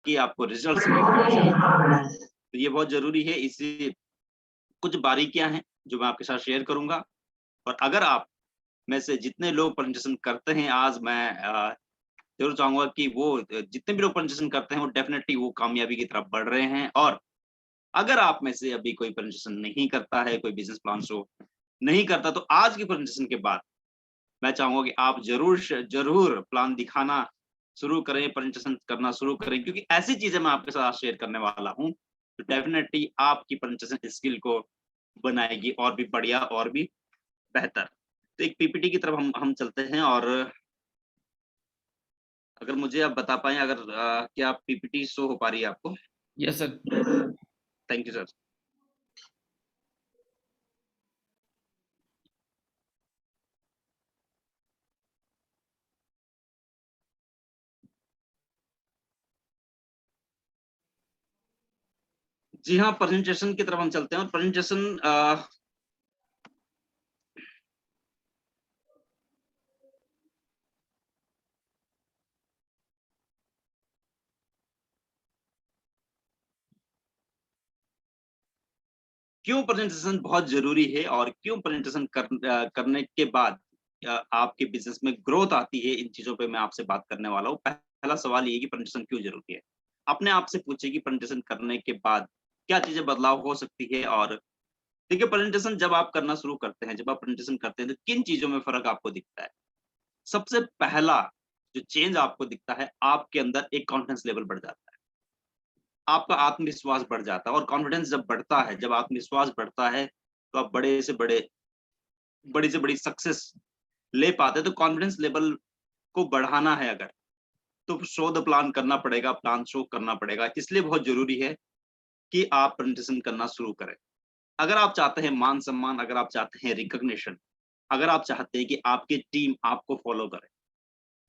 कि आपको रिजल्ट्स मिले। तो ये बहुत ज़रूरी है, इसलिए कुछ बारीकियाँ हैं जो मैं आपके साथ शेयर करूँगा। और अगर आप में से जितने लोग प्रेज़ेंटेशन करते हैं, आज मैं ज़रूर चाहूँगा कि वो जितने भी लोग प्रेज़ेंटेशन करते हैं, वो डेफ़िनिटली वो कामयाबी की तरफ बढ़ रहे हैं। और अगर आप में से अभी कोई प्रेज़ेंटेशन नहीं करता है, कोई बिज़नेस प्लान शो नहीं करता, तो आज की प्रेज़ेंटेशन के बाद मैं चाहूँगा कि आप ज़रूर प्लान दिखाना शुरू करें, प्रेज़ेंटेशन करना शुरू करें, क्योंकि ऐसी चीज़ें मैं आपके साथ शेयर करने वाला हूँ, तो डेफ़िनिटली आपकी प्रेज़ेंटेशन स्किल को बनाएगी और भी बढ़िया और भी बेहतर। तो एक पीपीटी की तरफ हम चलते हैं। और अगर मुझे आप बता पाएँ, अगर क्या पीपीटी शो हो पा रही है आपको? Yes sir. Thank you sir. जी हाँ, प्रेज़ेंटेशन की तरफ हम चलते हैं। और प्रेज़ेंटेशन क्यों प्रेज़ेंटेशन बहुत ज़रूरी है और क्यों प्रेज़ेंटेशन करने के बाद आपके बिज़नेस में ग्रोथ आती है, इन चीज़ों पे मैं आपसे बात करने वाला हूँ। पहला सवाल ये है कि प्रेज़ेंटेशन क्यों ज़रूरी है? अपने आप से पूछिए कि प्रेज़ेंटेशन करने के बाद क्या चीज़ें बदलाव हो सकती है। और देखिए, प्रेज़ेंटेशन जब आप करना शुरू करते हैं, जब आप प्रेज़ेंटेशन करते हैं, तो किन चीज़ों में फ़र्क आपको दिखता है? सबसे पहला जो चेंज आपको दिखता है, आपके अंदर एक कॉन्फिडेंस लेवल बढ़ जाता है। आपका आत्मविश्वास बढ़ जाता है। और कॉन्फिडेंस जब बढ़ता है, जब आत्मविश्वास बढ़ता है, तो आप बड़ी से बड़ी सक्सेस ले पाते हैं। तो कॉन्फिडेंस लेवल को बढ़ाना है अगर, तो शो द प्लान करना पड़ेगा, प्लान शो करना पड़ेगा। इसलिए बहुत ज़रूरी है कि आप प्रेज़ेंटेशन करना शुरू करें। अगर आप चाहते हैं मान-सम्मान, अगर आप चाहते हैं रिकॉग्निशन, अगर आप चाहते हैं कि आपकी टीम आपको फ़ॉलो करे,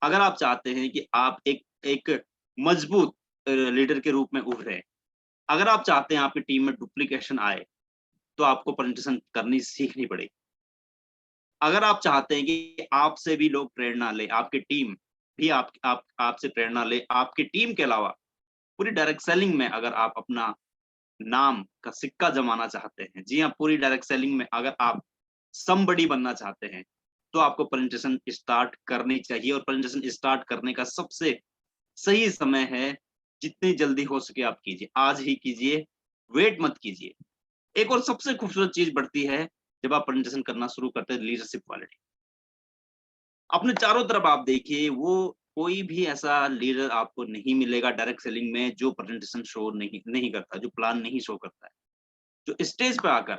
अगर आप चाहते हैं कि आप एक एक मजबूत लीडर के रूप में उभरें, अगर आप चाहते हैं आपकी टीम में डुप्लीकेशन आए, तो आपको प्रेज़ेंटेशन करनी सीखनी पड़ेगी। अगर आप चाहते हैं कि आपसे भी लोग प्रेरणा लें, आपकी टीम भी आपसे प्रेरणा ले, आपकी टीम के अलावा पूरी डायरेक्ट सेलिंग में अगर आप अपना नाम का सिक्का जमाना चाहते हैं, जी हाँ, पूरी डायरेक्ट सेलिंग में अगर आप समबडी बनना चाहते हैं, तो आपको प्रेज़ेंटेशन स्टार्ट करनी चाहिए। और प्रेज़ेंटेशन स्टार्ट करने का सबसे सही समय है, जितनी जल्दी हो सके आप कीजिए। आज ही कीजिए, वेट मत कीजिए। एक और सबसे खूबसूरत चीज़ बढ़ती है, जब आप प्रेज़ेंटेशन करना शुरू करते हैं, लीडरशिप क्वालिटी। अपने चारों तरफ आप देखिए, वो कोई भी ऐसा लीडर आपको नहीं मिलेगा डायरेक्ट सेलिंग में जो प्रेज़ेंटेशन शो नहीं नहीं करता, जो प्लान नहीं शो करता है। जो स्टेज पे आकर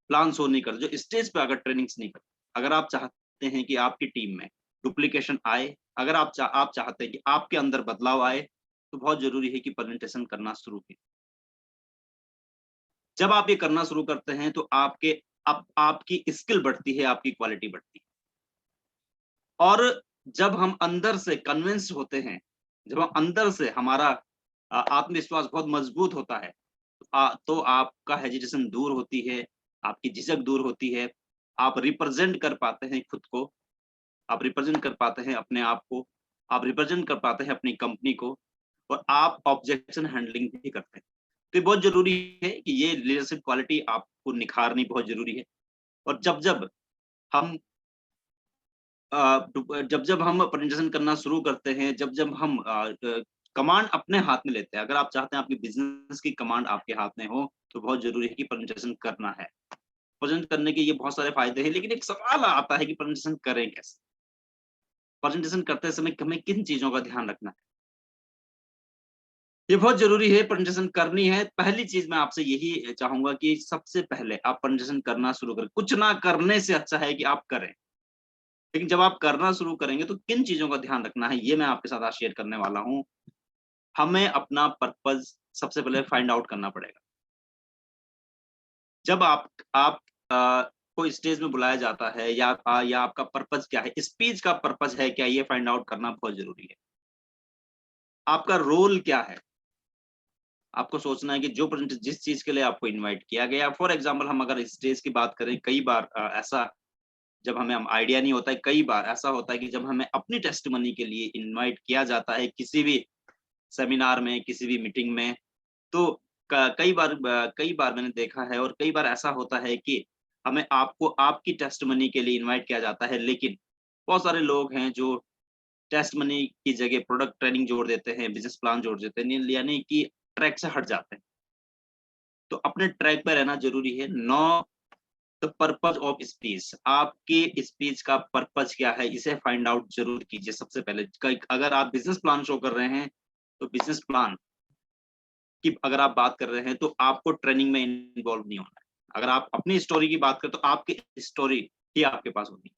प्लान शो नहीं करता, जो स्टेज पे आकर ट्रेनिंग्स नहीं करता। अगर आप चाहते हैं कि आपकी टीम में डुप्लीकेशन आए, अगर आप चाहते हैं कि आपके अंदर बदलाव आए, तो बहुत ज़रूरी है कि प्रेज़ेंटेशन करना शुरू कीजिए। जब आप ये करना शुरू करते हैं, तो आपकी स्किल बढ़ती है, आपकी क्वालिटी बढ़ती है। और जब हम अंदर से कन्विंस होते हैं, जब हम अंदर से हमारा आत्मविश्वास बहुत मजबूत होता है, तो आपका हेजिटेशन दूर होती है, आपकी झिझक दूर होती है, आप रिप्रेज़ेंट कर पाते हैं खुद को, आप रिप्रेज़ेंट कर पाते हैं अपने आप को, आप रिप्रेज़ेंट कर पाते हैं अपनी कंपनी को, और आप ऑब्जेक्शन हैंडलिंग भी करते हैं। तो ये बहुत ज़रूरी है कि ये लीडरशिप क्वालिटी आपको निखारनी बहुत ज़रूरी है। और जब-जब हम जब-जब हम प्रेज़ेंटेशन करना शुरू करते हैं, जब-जब हम कमांड अपने हाथ में लेते हैं, अगर आप चाहते हैं आपकी बिज़नेस की कमांड आपके हाथ में हो, तो बहुत ज़रूरी है कि प्रेज़ेंटेशन करना है। प्रेज़ेंट करने के ये बहुत सारे फ़ायदे हैं, लेकिन एक सवाल आता है कि प्रेज़ेंटेशन करें कैसे? प्रेज़ेंटेशन करते समय हमें किन चीज़ों का ध्यान रखना है? ये बहुत ज़रूरी है, प्रेज़ेंटेशन करनी है। पहली चीज़ मैं आपसे यही चाहूँगा कि सबसे पहले आप प्रेज़ेंटेशन करना शुरू करें। कुछ ना करने से अच्छा है कि आप करें। लेकिन जब आप करना शुरू करेंगे, तो किन चीज़ों का ध्यान रखना है, ये मैं आपके साथ आज शेयर करने वाला हूँ। हमें अपना पर्पज़ सबसे पहले फाइंड आउट करना पड़ेगा। जब आप को स्टेज में बुलाया जाता है, या आपका पर्पज़ क्या है, स्पीच का पर्पज़ है क्या, ये फाइंड आउट करना बहुत ज़रूरी है। आपका रोल क्या है? आपको सोचना है कि जिस चीज़ के लिए आपको इनवाइट किया गया, फॉर एग्ज़ाम्पल हम अगर स्टेज की बात करें, कई बार ऐसा जब हमें हम आइडिया नहीं होता है, कई बार ऐसा होता है कि जब हमें अपनी टेस्टिमनी के लिए इनवाइट किया जाता है किसी भी सेमिनार में, किसी भी मीटिंग में। तो कई बार मैंने देखा है और कई बार ऐसा होता है कि हमें आपको आपकी टेस्टिमनी के लिए इनवाइट किया जाता है, लेकिन बहुत सारे लोग हैं जो टेस्टिमनी की जगह प्रोडक्ट ट्रेनिंग जोड़ देते हैं, बिज़नेस प्लान जोड़ देते हैं, यानी कि ट्रैक से हट जाते हैं। तो अपने ट्रैक पे रहना ज़रूरी है। Know the purpose of speech, आपकी स्पीच का पर्पज़ क्या है, इसे फाइंड आउट ज़रूर कीजिए सबसे पहले। अगर आप बिज़नेस प्लान शो कर रहे हैं, तो बिज़नेस प्लान की अगर आप बात कर रहे हैं, तो आपको ट्रेनिंग में इन्वॉल्व नहीं होना है। अगर आप अपनी स्टोरी की बात करें, तो आपकी स्टोरी ही आपके पास होनी है।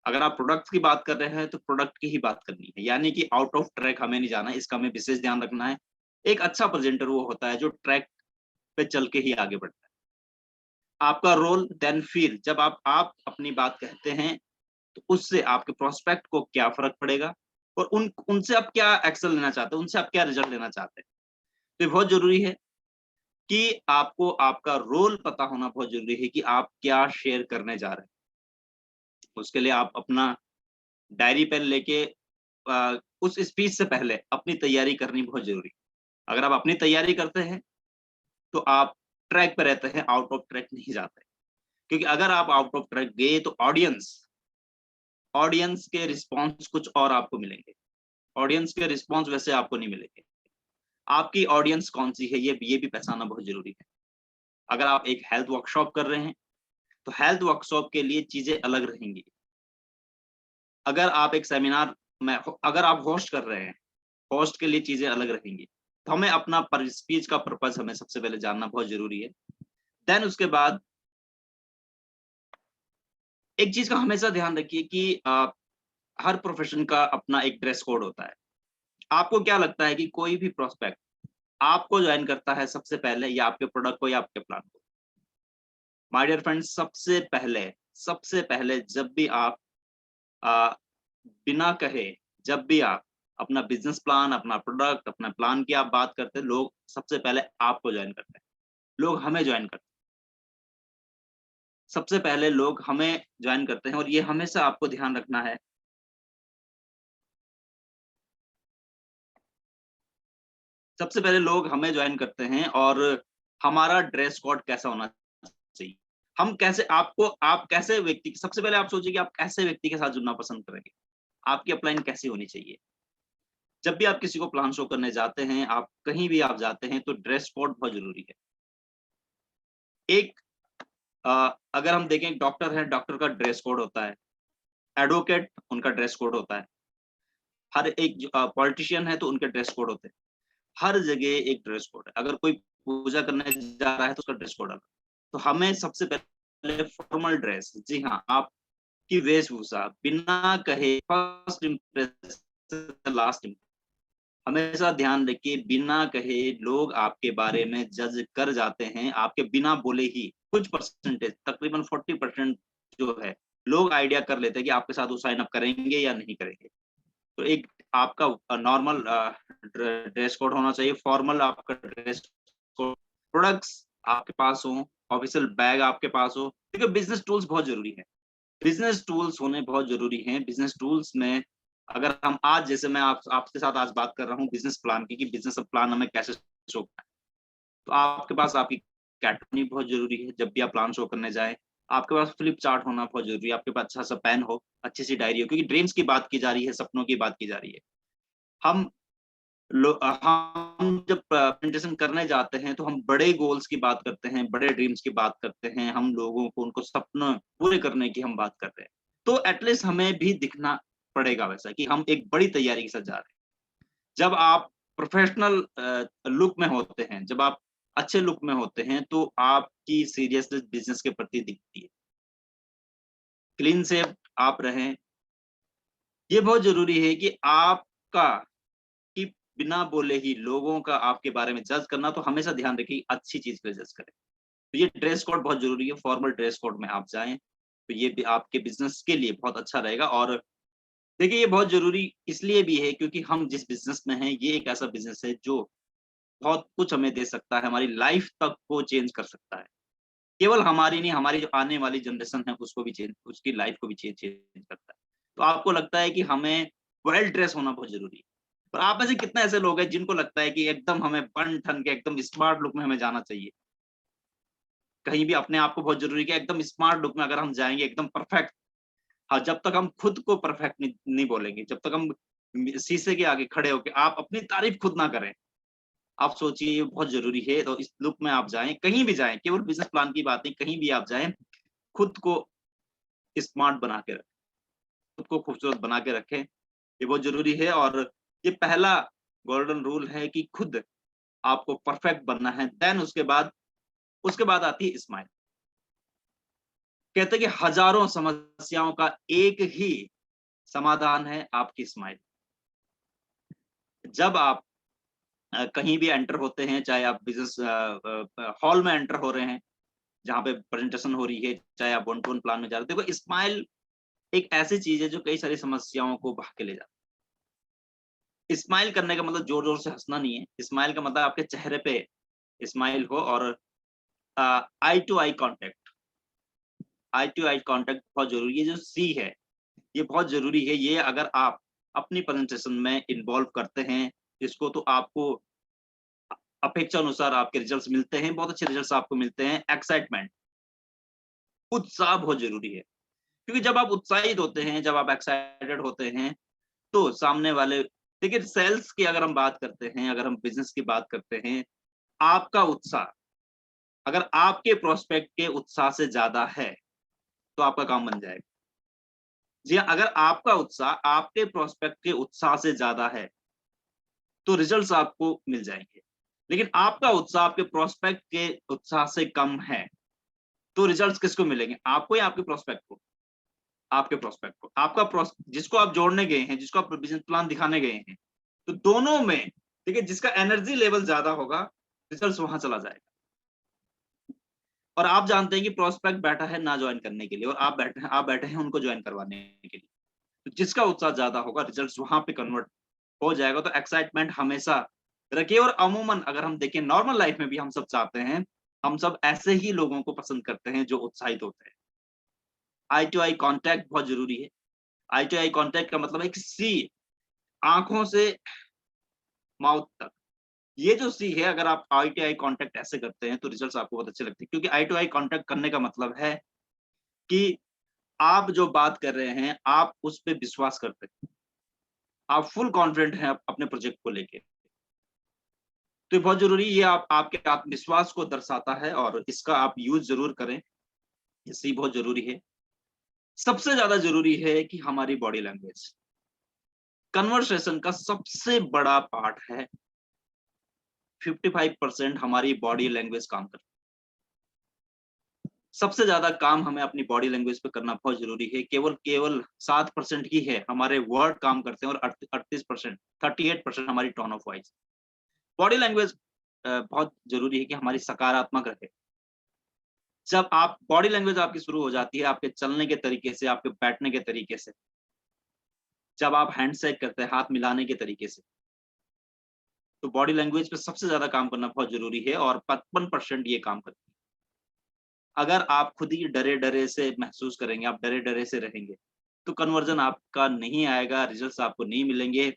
अगर आप प्रोडक्ट्स की बात कर रहे हैं, तो प्रोडक्ट की ही बात करनी है, यानी कि आउट ऑफ ट्रैक हमें नहीं जाना है, इसका हमें विशेष ध्यान रखना है। एक अच्छा प्रेज़ेंटर वो होता है, जो ट्रैक पे चल के ही आगे बढ़ता है। आपका रोल देन फ़ील, जब आप अपनी बात कहते हैं, तो उससे आपके प्रोस्पेक्ट को क्या फ़र्क पड़ेगा और उनसे आप क्या एक्शन लेना चाहते हैं, उनसे आप क्या रिज़ल्ट लेना चाहते हैं। तो ये बहुत ज़रूरी है कि आपको आपका रोल पता होना बहुत ज़रूरी है कि आप क्या शेयर करने जा रहे हैं। उसके लिए आप अपना डायरी पेन लेके उस स्पीच से पहले अपनी तैयारी करनी बहुत ज़रूरी है। अगर आप अपनी तैयारी करते हैं, तो आप ट्रैक पे रहते हैं, आउट ऑफ ट्रैक नहीं जाते। क्योंकि अगर आप आउट ऑफ ट्रैक गए, तो ऑडियंस ऑडियंस के रिस्पॉन्स कुछ और आपको मिलेंगे। ऑडियंस के रिस्पॉन्स वैसे आपको नहीं मिलेंगे। आपकी ऑडियंस कौन-सी है, ये भी पहचानना बहुत ज़रूरी है। अगर आप एक हेल्थ वर्कशॉप कर रहे हैं, तो हेल्थ वर्कशॉप के लिए चीज़ें अलग रहेंगी। अगर आप एक सेमिनार में अगर आप होस्ट कर रहे हैं, होस्ट के लिए चीज़ें अलग रहेंगी। तो हमें अपना स्पीच का पर्पज़ हमें सबसे पहले जानना बहुत ज़रूरी है। देन उसके बाद एक चीज़ का हमेशा ध्यान रखिए कि हर प्रोफ़ेशन का अपना एक ड्रेस कोड होता है। आपको क्या लगता है कि कोई भी प्रोस्पेक्ट आपको जॉइन करता है सबसे पहले, या आपके प्रोडक्ट को या आपके प्लान को? माय डियर फ्रेंड्स, सबसे पहले जब भी आप अ, बिना कहे, जब भी आप अपना बिज़नेस प्लान, अपना प्रोडक्ट, अपना प्लान की आप बात करते हैं, लोग सबसे पहले आपको जॉइन करते हैं। लोग हमें जॉइन करते हैं। सबसे पहले लोग हमें जॉइन करते हैं और ये हमेशा आपको ध्यान रखना है। सबसे पहले लोग हमें जॉइन करते हैं और हमारा ड्रेस कोड कैसा होना चाहिए। हम कैसे आपको आप कैसे व्यक्ति सबसे पहले आप सोचिए कि आप कैसे व्यक्ति के साथ जुड़ना पसंद करेंगे? आपकी अपलाइन कैसी होनी चाहिए? जब भी आप किसी को प्लान शो करने जाते हैं, आप कहीं भी आप जाते हैं, तो ड्रेस कोड बहुत ज़रूरी है। एक अगर हम देखें, डॉक्टर है, डॉक्टर का ड्रेस कोड होता है। एडवोकेट, उनका ड्रेस कोड होता है। हर एक पॉलिटिशियन है, तो उनके ड्रेस कोड होते हैं। हर जगह एक ड्रेस कोड है। अगर कोई पूजा करने जा रहा है, तो उसका ड्रेस कोड अलग। तो हमें सबसे पहले फॉर्मल ड्रेस, जी हाँ, आपकी वेशभूषा बिना कहे फर्स्ट इंप्रेशन लास्ट इंप्रेशन, हमेशा ध्यान रखिए, बिना कहे लोग आपके बारे में जज कर जाते हैं, आपके बिना बोले ही। कुछ परसेंटेज, तकरीबन 40% जो है, लोग आइडिया कर लेते हैं कि आपके साथ वो साइन अप करेंगे या नहीं करेंगे। तो एक आपका नॉर्मल ड्रेस कोड होना चाहिए, फॉर्मल आपका ड्रेस कोड, प्रोडक्ट्स आपके पास हो, ऑफिशियल बैग आपके पास हो, क्योंकि बिज़नेस टूल्स बहुत ज़रूरी है। बिज़नेस टूल्स होने बहुत ज़रूरी हैं। बिज़नेस टूल्स में अगर हम आज, जैसे मैं आपके साथ आज बात कर रहा हूँ बिज़नेस प्लान की, कि बिज़नेस प्लान हमें कैसे शो करना है। तो आपके पास आपकी कैटनी बहुत ज़रूरी है, जब भी आप प्लान शो करने जाएँ। आपके पास फ्लिप चार्ट होना बहुत ज़रूरी है, आपके पास अच्छा-सा पेन हो, अच्छी-सी डायरी हो, क्योंकि ड्रीम्स की बात की जा रही है, सपनों की बात की जा रही है। हम हम जब प्रेज़ेंटेशन करने जाते हैं, तो हम बड़े गोल्स की बात करते हैं, बड़े ड्रीम्स की बात करते हैं, हम लोगों को उनको सपना पूरे करने की हम बात कर रहे हैं। तो एट लीस्ट हमें भी दिखना पड़ेगा वैसा, कि हम एक बड़ी तैयारी के साथ जा रहे हैं। जब आप प्रोफ़ेशनल लुक में होते हैं, जब आप अच्छे लुक में होते हैं, तो आपकी सीरियसनेस बिज़नेस के प्रति दिखती है। क्लीन शेव आप रहें, ये बहुत ज़रूरी है कि आपका कि बिना बोले ही लोगों का आपके बारे में जज करना, तो हमेशा ध्यान रखिए अच्छी चीज़ पे जज करें। तो ये ड्रेस कोड बहुत ज़रूरी है, फॉर्मल ड्रेस कोड में आप जाएँ, तो ये भी आपके बिज़नेस के लिए बहुत अच्छा रहेगा। और देखिए, ये बहुत ज़रूरी इसलिए भी है, क्योंकि हम जिस बिज़नेस में हैं, ये एक ऐसा बिज़नेस है जो बहुत कुछ हमें दे सकता है, हमारी लाइफ़ तक को चेंज कर सकता है। केवल हमारी नहीं, हमारी जो आने वाली जनरेशन है, उसको भी चेंज, उसकी लाइफ़ को भी चेंज चेंज करता है। तो आपको लगता है कि हमें वेल ड्रेस होना बहुत ज़रूरी है। और आप में से कितने ऐसे लोग हैं जिनको लगता है कि एकदम हमें बन ठन के एकदम स्मार्ट लुक में हमें जाना चाहिए? कहीं भी अपने आप को बहुत जरूरी है कि एकदम स्मार्ट लुक में अगर हम जाएंगे एकदम परफेक्ट। हाँ, जब तक हम खुद को परफेक्ट नहीं बोलेंगे, जब तक हम शीशे के आगे खड़े होके आप अपनी तारीफ खुद ना करें, आप सोचिए ये बहुत जरूरी है। तो इस लुक में आप जाएं, कहीं भी जाएं, केवल बिजनेस प्लान की बात नहीं, कहीं भी आप जाएं, खुद को स्मार्ट बना के रखें, खुद को खूबसूरत बना के रखें, ये बहुत जरूरी है। और ये पहला गोल्डन रूल है कि खुद आपको परफेक्ट बनना है, देन उसके बाद आती है स्माइल। कहते हैं कि हजारों समस्याओं का एक ही समाधान है, आपकी स्माइल। जब आप कहीं भी एंटर होते हैं, चाहे आप बिजनेस हॉल में एंटर हो रहे हैं जहाँ पे प्रेजेंटेशन हो रही है, चाहे आप वन टू वन प्लान में जा रहे हो, देखो स्माइल एक ऐसी चीज है जो कई सारी समस्याओं को बहा के ले जाती है। स्माइल करने का मतलब जोर जोर से हंसना नहीं है, स्माइल का मतलब आपके चेहरे पे स्माइल हो। और eye to eye contact, eye to eye contact बहुत जरूरी है। जो सी है ये बहुत जरूरी है, ये अगर आप अपनी प्रेजेंटेशन में इन्वॉल्व करते हैं इसको, तो आपको अपेक्षा अनुसार आपके रिजल्ट्स मिलते हैं, बहुत अच्छे रिजल्ट्स आपको मिलते हैं। एक्साइटमेंट, उत्साह बहुत जरूरी है, क्योंकि जब आप उत्साहित होते हैं, जब आप एक्साइटेड होते हैं, तो सामने वाले, देखिए सेल्स की अगर हम बात करते हैं, अगर हम बिजनेस की बात करते हैं, आपका उत्साह अगर आपके प्रोस्पेक्ट के उत्साह से ज्यादा है तो आपका काम बन जाएगा। जी हाँ, अगर आपका उत्साह आपके प्रोस्पेक्ट के उत्साह से ज्यादा है तो रिजल्ट्स आपको मिल जाएंगे। लेकिन आपका उत्साह आपके प्रोस्पेक्ट के उत्साह से कम है तो रिजल्ट्स किसको मिलेंगे? आपको या आपके प्रोस्पेक्ट को? आपके प्रोस्पेक्ट को। जिसको आप जोड़ने गए हैं, जिसको आप बिजनेस प्लान दिखाने गए हैं, तो दोनों में देखिए जिसका एनर्जी लेवल ज्यादा होगा रिजल्ट्स वहां चला जाएगा। और आप जानते हैं कि प्रोस्पेक्ट बैठा है ना ज्वाइन करने के लिए, और आप बैठे हैं उनको ज्वाइन करवाने के लिए। तो जिसका उत्साह ज्यादा होगा रिजल्ट्स वहां पे कन्वर्ट हो जाएगा। तो एक्साइटमेंट हमेशा रखिए। और अमूमन अगर हम देखें नॉर्मल लाइफ में भी हम सब चाहते हैं, हम सब ऐसे ही लोगों को पसंद करते हैं जो उत्साहित होते हैं। आई टू आई कांटेक्ट बहुत जरूरी है। आई टू आई कांटेक्ट का मतलब है कि सी, आंखों से माउथ तक, ये जो सी है, अगर आप आई टू आई कांटेक्ट ऐसे करते हैं तो रिजल्ट्स आपको बहुत अच्छे लगते हैं। क्योंकि आई टू आई कांटेक्ट करने का मतलब है कि आप जो बात कर रहे हैं आप उस पर विश्वास करते हैं, आप फुल कॉन्फिडेंट हैं अपने प्रोजेक्ट को लेके। तो ये बहुत जरूरी, ये आपके आत्मविश्वास को दर्शाता है और इसका आप यूज जरूर करें, इससे बहुत जरूरी है। सबसे ज्यादा जरूरी है कि हमारी बॉडी लैंग्वेज कन्वर्सेशन का सबसे बड़ा पार्ट है। 55% हमारी बॉडी लैंग्वेज काम करती है। सबसे ज्यादा काम हमें अपनी बॉडी लैंग्वेज पे करना बहुत जरूरी है। केवल केवल 7% ही है हमारे वर्ड काम करते हैं, और 38%, 38% हमारी tone of voice. Body language बहुत जरूरी है कि हमारी सकारात्मक रहे। जब आप बॉडी लैंग्वेज आपकी शुरू हो जाती है आपके चलने के तरीके से, आपके बैठने के तरीके से, जब आप हैंडशेक करते हैं हाथ मिलाने के तरीके से, तो बॉडी लैंग्वेज पे सबसे ज्यादा काम करना बहुत जरूरी है। और 55% ये काम करती है। अगर आप खुद ही डरे डरे से महसूस करेंगे, आप डरे डरे से रहेंगे, तो कन्वर्जन आपका नहीं आएगा, रिजल्ट्स आपको नहीं मिलेंगे।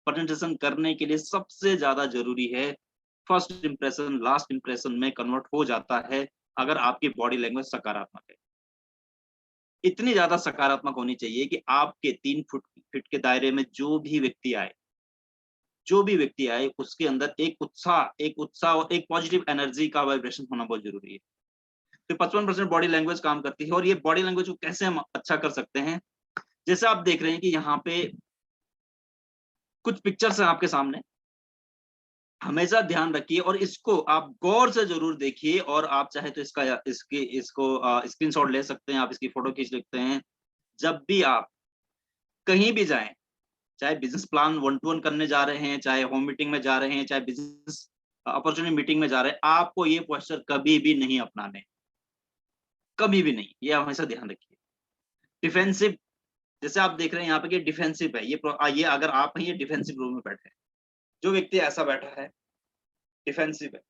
प्रेजेंटेशन करने के लिए सबसे ज्यादा जरूरी है, फर्स्ट इंप्रेशन लास्ट इंप्रेशन में कन्वर्ट हो जाता है अगर आपकी बॉडी लैंग्वेज सकारात्मक है। इतनी ज्यादा सकारात्मक होनी चाहिए कि आपके 3 फीट के दायरे में जो भी व्यक्ति आए उसके अंदर एक उत्साह और एक पॉजिटिव एनर्जी का वाइब्रेशन होना बहुत जरूरी है। तो 55% बॉडी लैंग्वेज काम करती है। और ये बॉडी लैंग्वेज को कैसे हम अच्छा कर सकते हैं, जैसे आप देख रहे हैं कि यहाँ पे कुछ पिक्चर्स हैं आपके सामने, हमेशा ध्यान रखिए और इसको आप गौर से जरूर देखिए। और आप चाहे तो इसको स्क्रीनशॉट ले सकते हैं, आप इसकी फोटो खींच सकते हैं। जब भी आप कहीं भी जाएं, चाहे business plan one two one करने जा रहे हैं, चाहे होम मीटिंग में जा रहे हैं, चाहे बिजनेस अपॉर्चुनिटी मीटिंग में जा रहे हैं, आपको ये पोस्चर कभी भी नहीं अपनाने, कभी भी नहीं। ये हमेशा ध्यान रखिए। डिफेंसिव, जैसे आप देख रहे हैं यहाँ पे कि डिफेंसिव है, ये अगर आप हैं ये डिफेंसिव रूम में बैठे हैं, जो व्यक्ति ऐसा बैठा है डिफेंसिव है।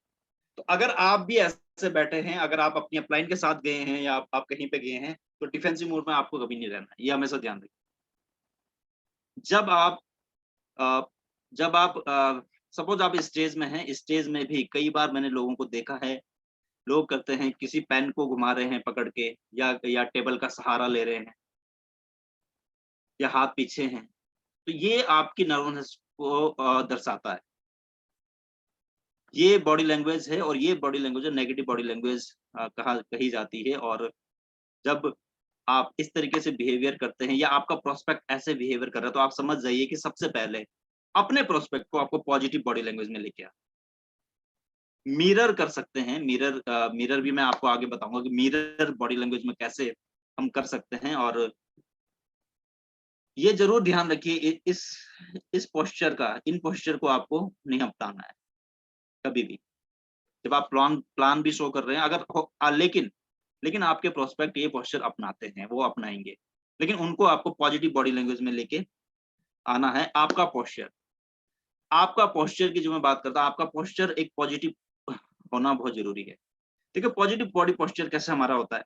तो अगर आप भी ऐसे बैठे हैं, अगर आप अपनी अपलाइन के साथ गए हैं या आप कहीं पे गए हैं, तो डिफेंसिव मोड में आपको कभी नहीं रहना है, ये हमेशा ध्यान रखिए। जब आप जब आप सपोज आप स्टेज में हैं, स्टेज में भी कई बार मैंने लोगों को देखा है, लोग करते हैं किसी पेन को घुमा रहे हैं पकड़ के, या टेबल का सहारा ले रहे हैं, या हाथ पीछे हैं। तो ये आपकी नर्वसनेस को दर्शाता है। ये बॉडी लैंग्वेज है, और ये बॉडी लैंग्वेज है, नेगेटिव बॉडी लैंग्वेज कही जाती है। और जब आप इस तरीके से बिहेवियर करते हैं, या आपका प्रोस्पेक्ट ऐसे बिहेवियर कर रहा है, तो आप समझ जाइए कि सबसे पहले अपने प्रोस्पेक्ट को आपको पॉजिटिव बॉडी लैंग्वेज में लेके मिरर कर सकते हैं। मिरर भी मैं आपको आगे बताऊंगा कि मिरर बॉडी लैंग्वेज में कैसे हम कर सकते हैं। और ये जरूर ध्यान रखिए, इस पोस्चर का, इन पोस्चर को आपको नहीं अपनाना है कभी भी। जब आप प्लान प्लान भी शो कर रहे हैं, अगर लेकिन आपके प्रोस्पेक्ट ये पोस्चर अपनाते हैं, वो अपनाएंगे, लेकिन उनको आपको पॉजिटिव बॉडी लैंग्वेज में लेके आना है। आपका पोस्चर की जो मैं बात करता हूँ, आपका पोस्चर एक पॉजिटिव होना बहुत जरूरी है। देखिए पॉजिटिव बॉडी पोस्चर कैसे हमारा होता है,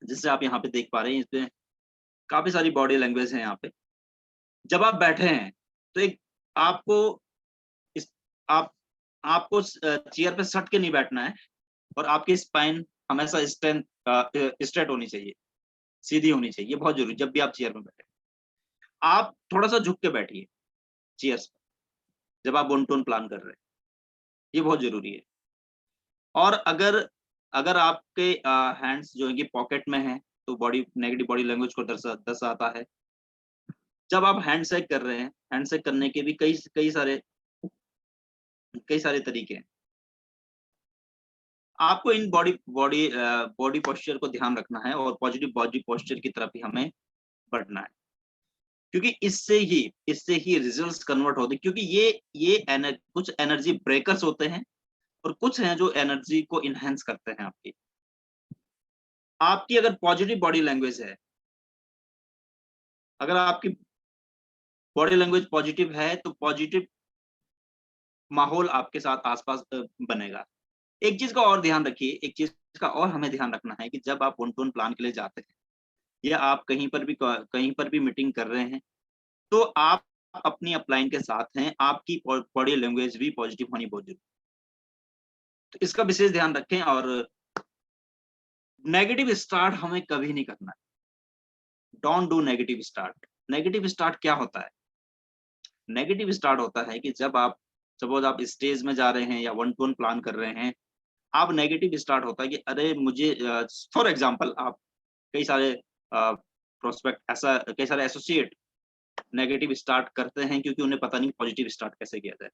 जिससे आप यहाँ पे देख पा रहे हैं, इसमें काफी सारी बॉडी लैंग्वेज है यहाँ पे। जब आप बैठे हैं, तो एक आपको इस आप आपको चेयर पे सट के नहीं बैठना है, और आपकी स्पाइन हमेशा स्ट्रेट होनी चाहिए, सीधी होनी चाहिए, ये बहुत जरूरी। जब भी आप चेयर में बैठे, आप थोड़ा सा झुक के बैठिए चेयर्स पे, जब आप वन टोन प्लान कर रहे हैं, ये बहुत जरूरी है। और अगर अगर आपके हैंड्स जो है कि पॉकेट में है, तो बॉडी नेगेटिव बॉडी लैंग्वेज को दर्शाता है। जब आप हैंडशेक कर रहे हैं, हैंडशेक करने के भी कई सारे तरीके हैं। आपको इन बॉडी पोस्चर को ध्यान रखना है, और पॉजिटिव बॉडी पोस्चर की तरफ ही हमें बढ़ना है, क्योंकि इससे ही रिजल्ट्स कन्वर्ट होते हैं। क्योंकि कुछ एनर्जी ब्रेकर्स होते हैं, और कुछ हैं जो एनर्जी को इनहेंस करते हैं। आपकी अगर पॉजिटिव बॉडी लैंग्वेज है, अगर आपकी बॉडी लैंग्वेज पॉजिटिव है, तो पॉजिटिव माहौल आपके साथ आसपास बनेगा। एक चीज का और ध्यान रखिए, एक चीज का और हमें ध्यान रखना है कि जब आप वन टू वन प्लान के लिए जाते हैं, या आप कहीं पर भी मीटिंग कर रहे हैं, तो आप अपनी अपलाइन के साथ हैं, आपकी बॉडी लैंग्वेज भी पॉजिटिव होनी बहुत जरूरी है। तो इसका विशेष ध्यान रखें। और नेगेटिव स्टार्ट हमें कभी नहीं करना है। Don't do negative start. Negative start क्या होता है? नेगेटिव स्टार्ट होता है कि जब आप सपोज आप स्टेज में जा रहे हैं, या वन टू वन प्लान कर रहे हैं, आप नेगेटिव स्टार्ट होता है कि अरे मुझे, फॉर एग्जांपल, आप कई सारे प्रोस्पेक्ट, ऐसा कई सारे एसोसिएट नेगेटिव स्टार्ट करते हैं, क्योंकि उन्हें पता नहीं पॉजिटिव स्टार्ट कैसे किया जाए।